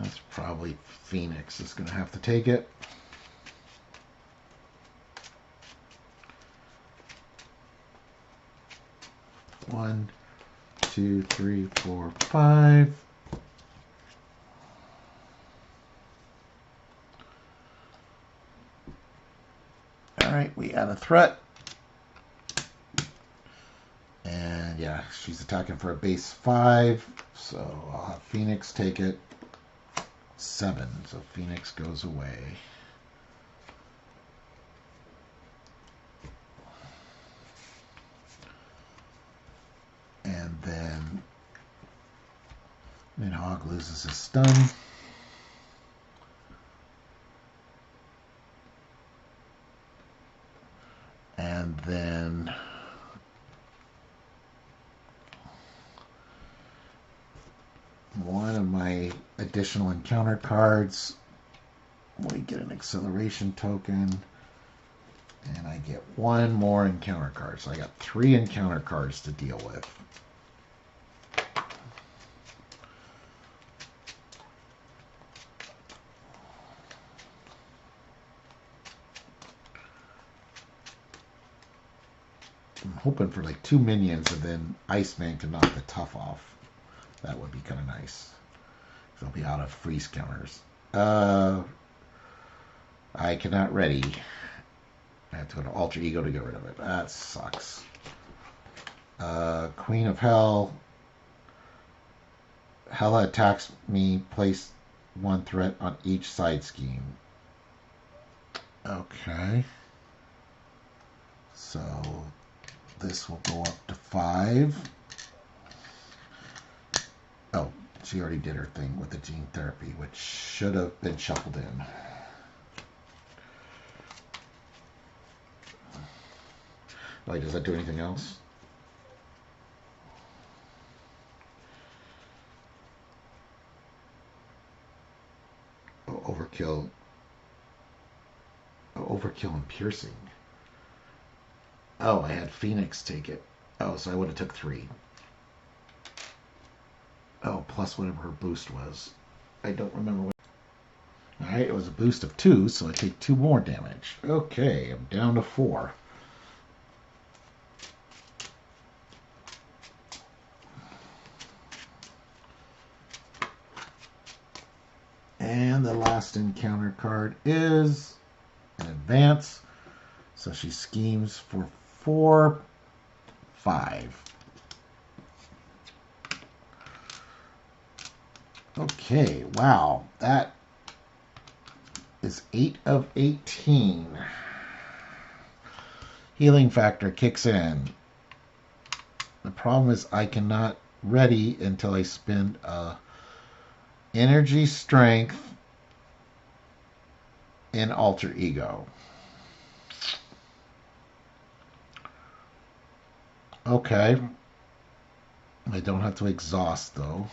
Speaker 1: It's probably Phoenix is gonna have to take it. One, 2, 3, 4, 5. All right, we add a threat. And yeah, she's attacking for a base 5. So I'll have Phoenix take it. 7. So Phoenix goes away. And then Midhogg loses his stun. And then one of my additional encounter cards, we get an acceleration token, and I get 1 more encounter card. So I got 3 encounter cards to deal with. I'm hoping for like 2 minions and then Iceman can knock the tough off. That would be kind of nice. So I'll be out of freeze counters. I cannot ready. I have to go to Alter Ego to get rid of it. That sucks. Queen of Hell. Hela attacks me. Place 1 threat on each side scheme. Okay. So this will go up to 5. Oh, she already did her thing with the gene therapy, which should have been shuffled in. Like, does that do anything else? Oh, overkill. Oh, overkill and piercing. Oh, I had Phoenix take it. Oh, so I would have took 3. Oh, plus whatever her boost was. I don't remember what. Alright, it was a boost of 2, so I take 2 more damage. Okay, I'm down to 4. And the last encounter card is an advance. So she schemes for 4, 5. Okay, wow. That is 8 of 18. Healing factor kicks in. The problem is I cannot ready until I spend energy, strength, and alter ego. Okay. I don't have to exhaust though.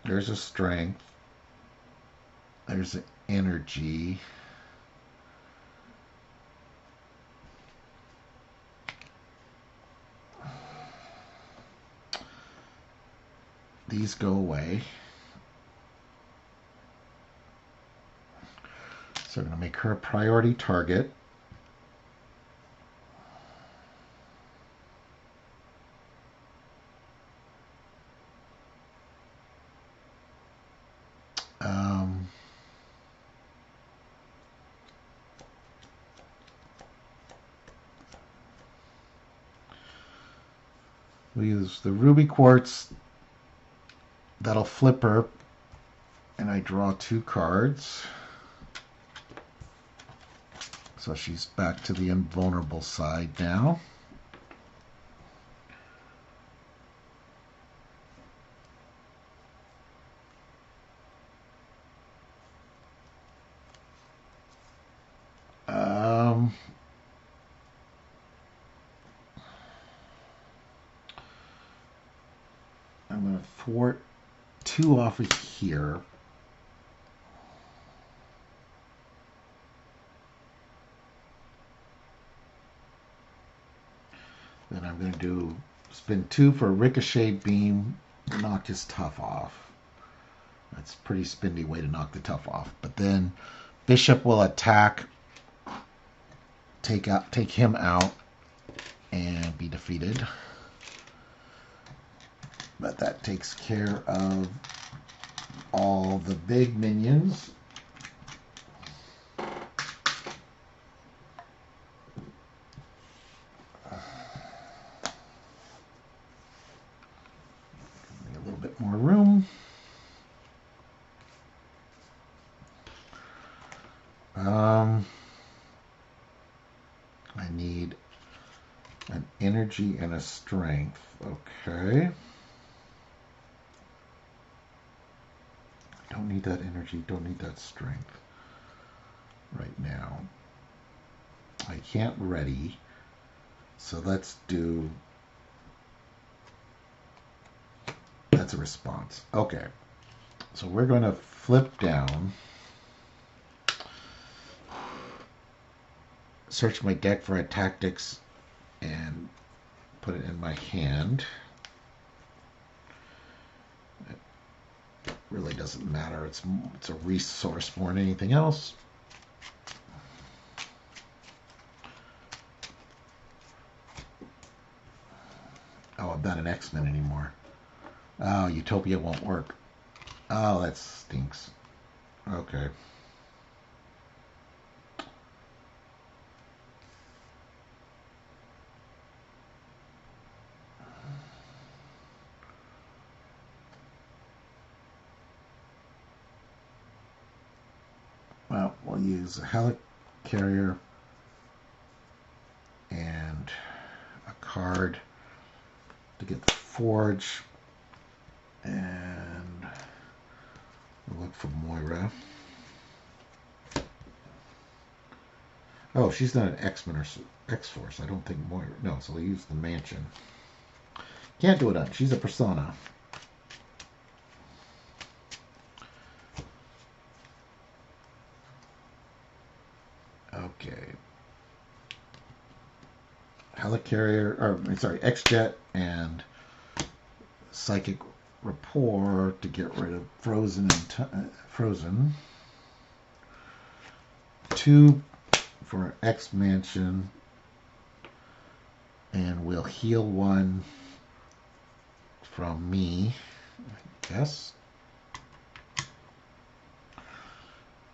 Speaker 1: There's a strength. There's an energy. These go away. So I'm going to make her a priority target. We use the ruby quartz That'll flip her, and I draw 2 cards. So she's back to the invulnerable side now. I'm going to thwart 2 off of here. Then I'm going to do spin 2 for a ricochet beam, knock his tough off. That's a pretty spindy way to knock the tough off. But then Bishop will attack, take him out, and be defeated. But that takes care of all the big minions. Give me a little bit more room. I need an energy and a strength. Okay. Don't need that energy, don't need that strength right now. I can't ready, so let's do, that's a response. Okay, so we're going to flip down, search my deck for a tactics, and put it in my hand. It really doesn't matter, it's a resource more than anything else. Oh, I'm not an X-Men anymore. Oh, Utopia won't work. Oh, that stinks. Okay. Well, we'll use a Hela carrier and a card to get the Forge, and we'll look for Moira. Oh, she's not an X-Men or X-Force. I don't think Moira. No, so we'll use the Mansion. Can't do it on. She's a Persona. Okay. Helicarrier, or sorry, X-Jet and Psychic Rapport to get rid of Frozen and Frozen. 2 for X-Mansion, and we'll heal 1 from me, I guess.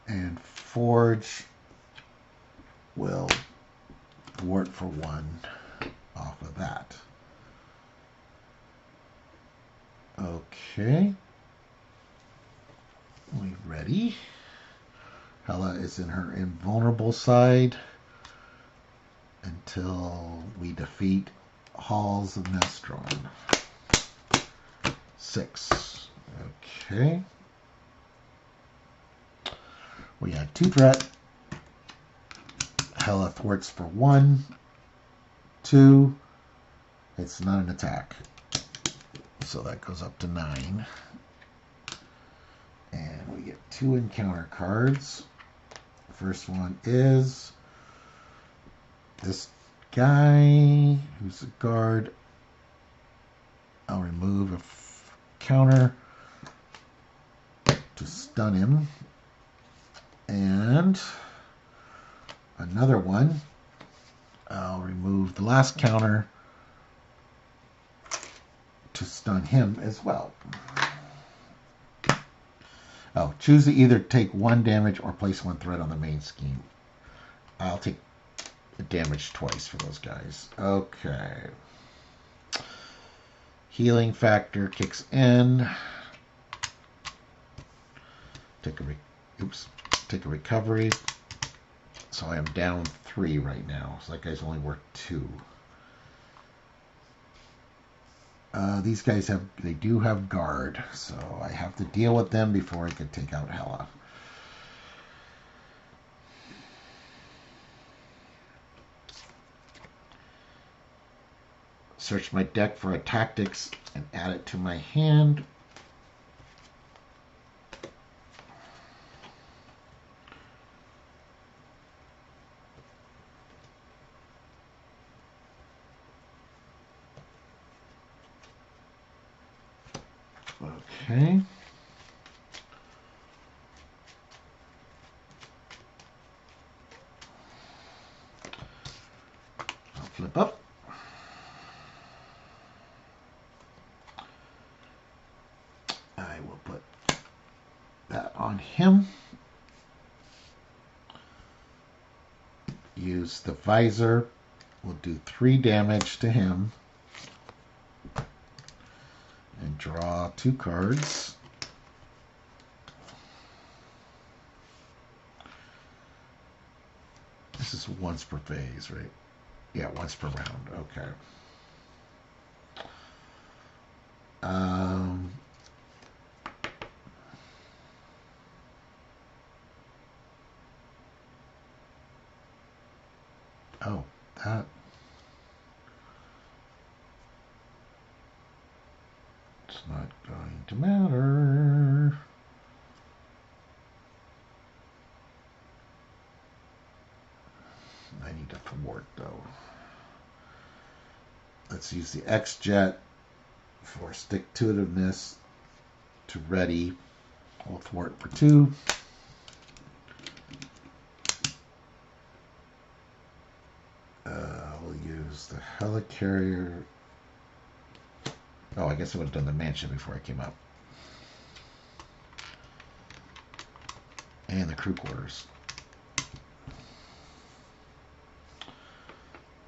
Speaker 1: And Forge will thwart for 1 off of that. Okay. We ready? Hela is in her invulnerable side until we defeat Halls of Nestron. 6. Okay. We had 2 threat. Hela thwarts for 1. 2. It's not an attack. So that goes up to 9. And we get 2 encounter cards. The first one is this guy who's a guard. I'll remove a counter to stun him. And another one, I'll remove the last counter to stun him as well. Oh, choose to either take 1 damage or place 1 threat on the main scheme. I'll take the damage twice for those guys. Okay. Healing factor kicks in. Take a take a recovery. So I am down 3 right now. So that guy's only worth 2. These guys do have guard, so I have to deal with them before I can take out Hela. Search my deck for a tactics and add it to my hand. Okay. I'll flip up. I will put that on him. Use the visor. We'll do 3 damage to him. And draw 2 cards. This is once per phase, right? Yeah, once per round. Okay. Oh, that. It's not going to matter. I need to thwart, though. Let's use the X-Jet for stick-to-itiveness to ready. We'll thwart for 2. We'll use the helicarrier. Oh, I guess I would have done the mansion before I came up. And the crew quarters.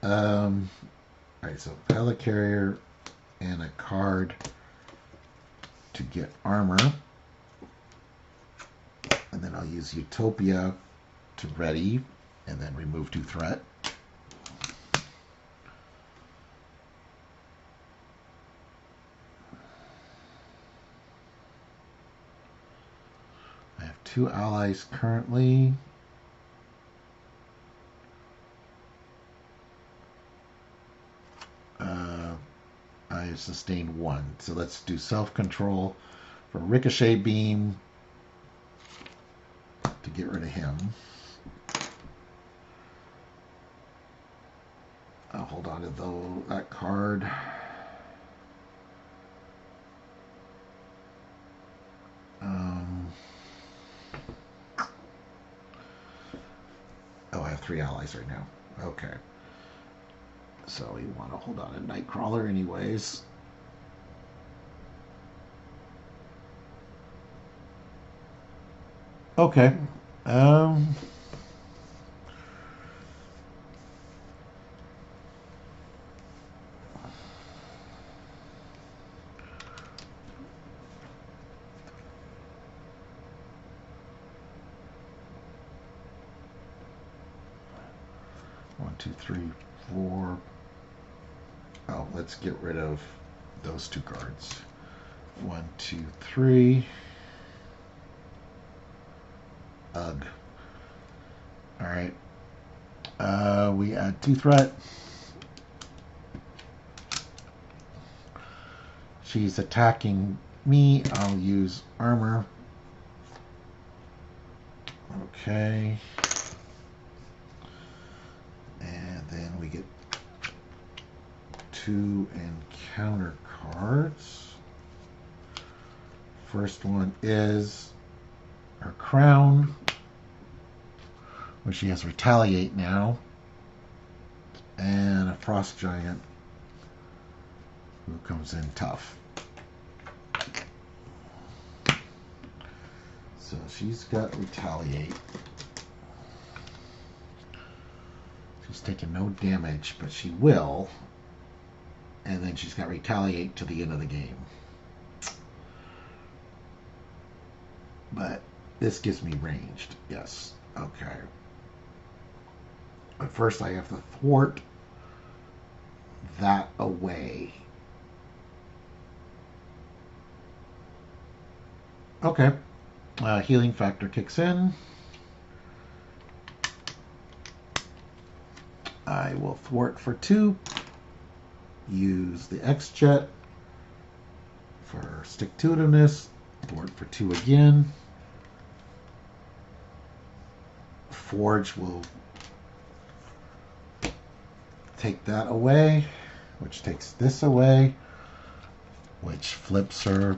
Speaker 1: Alright, so helicarrier and a card to get armor. And then I'll use Utopia to ready and then remove 2 threat. I have 2 allies currently. I have sustained 1. So let's do self-control for Ricochet Beam to get rid of him. I'll hold on to that card. Oh, I have 3 allies right now. Okay. So we want to hold on to Nightcrawler anyways. Okay. 1, 2, 3, 4. Oh, let's get rid of those 2 cards. 1, 2, 3. Ugh. Alright. We add 2 threat. She's attacking me. I'll use armor. Okay. And then we get 2 encounter cards. First one is her crown, which she has retaliate now, and a frost giant who comes in tough. So she's got retaliate. She's taking no damage, but she will. And then she's got retaliate to the end of the game. But This gives me ranged. Yes. Okay. But first I have to thwart that away. Okay. Healing factor kicks in. I will thwart for 2. Use the X-Jet for stick-to-itiveness. Thwart for 2 again. Forge will take that away, which takes this away, which flips her.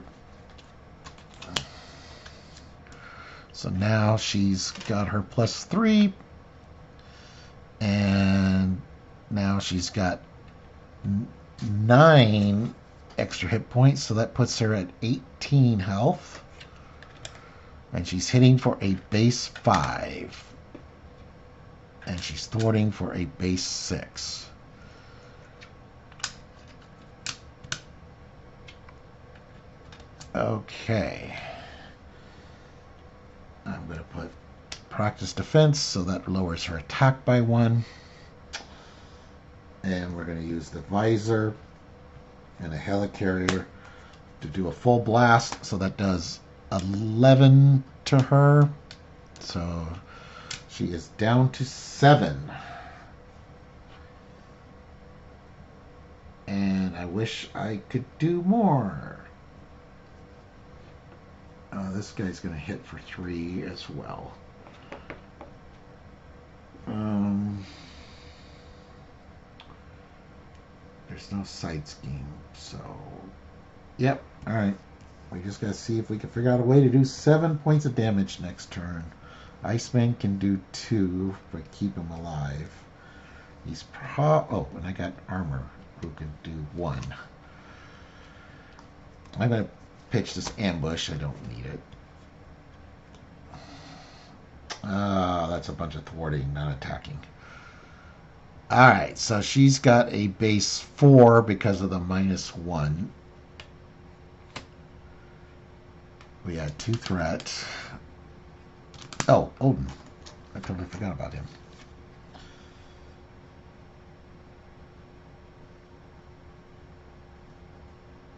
Speaker 1: So now she's got her +3, and now she's got 9 extra hit points, so that puts her at 18 health, and she's hitting for a base 5, and she's thwarting for a base 6. Okay. I'm going to put practice defense, so that lowers her attack by 1. And we're going to use the visor and a helicarrier to do a full blast, so that does 11 to her. So she is down to 7. And I wish I could do more. This guy's going to hit for 3 as well. There's no side scheme, so... Yep, alright. We just got to see if we can figure out a way to do 7 points of damage next turn. Iceman can do 2, but keep him alive. He's oh, and I got armor who can do 1. I'm going to pitch this ambush. I don't need it. That's a bunch of thwarting, not attacking. Alright, so she's got a base 4 because of the -1. We had 2 threats. Oh, Odin. I totally forgot about him.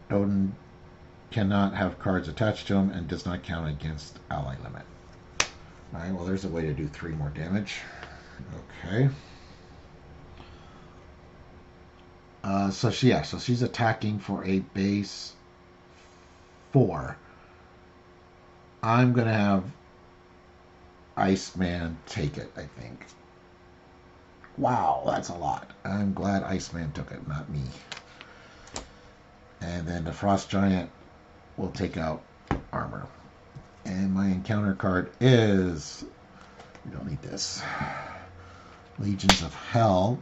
Speaker 1: Odin cannot have cards attached to him and does not count against ally limit. Alright, well there's a way to do 3 more damage. Okay. So she's attacking for a base 4. I'm going to have Iceman take it, I think. Wow, that's a lot. I'm glad Iceman took it, not me. And then the Frost Giant will take out armor. And my encounter card is... We don't need this. Legions of Hell.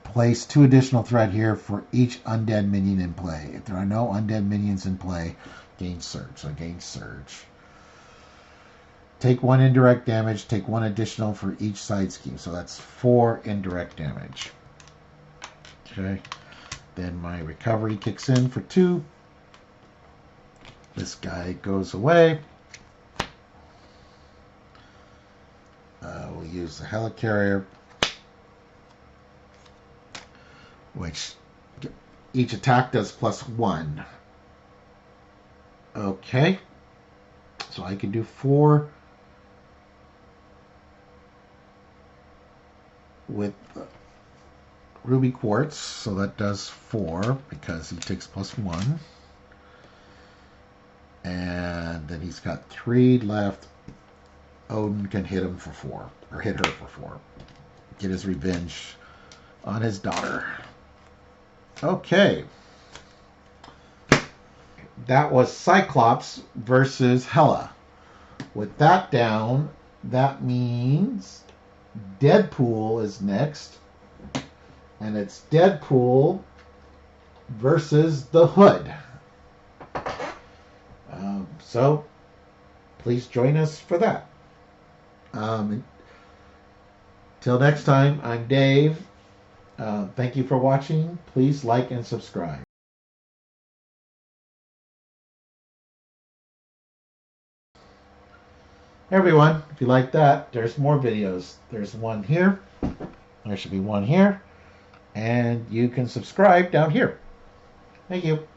Speaker 1: Place 2 additional threat here for each undead minion in play. If there are no undead minions in play, gain surge. So gain surge. Take 1 indirect damage. Take 1 additional for each side scheme. So that's 4 indirect damage. Okay. Then my recovery kicks in for 2. This guy goes away. We'll use the helicarrier, which each attack does +1. Okay. So I can do 4 with ruby quartz. So that does 4 because he takes +1. And then he's got 3 left. Odin can hit him for 4, or hit her for 4. Get his revenge on his daughter. Okay. That was Cyclops versus Hela. With that down, that means Deadpool is next. And it's Deadpool versus the Hood. So, please join us for that. Till next time, I'm Dave. Thank you for watching. Please like and subscribe. everyone, if you like that, there's more videos. There's one here. There should be one here. And you can subscribe down here. Thank you.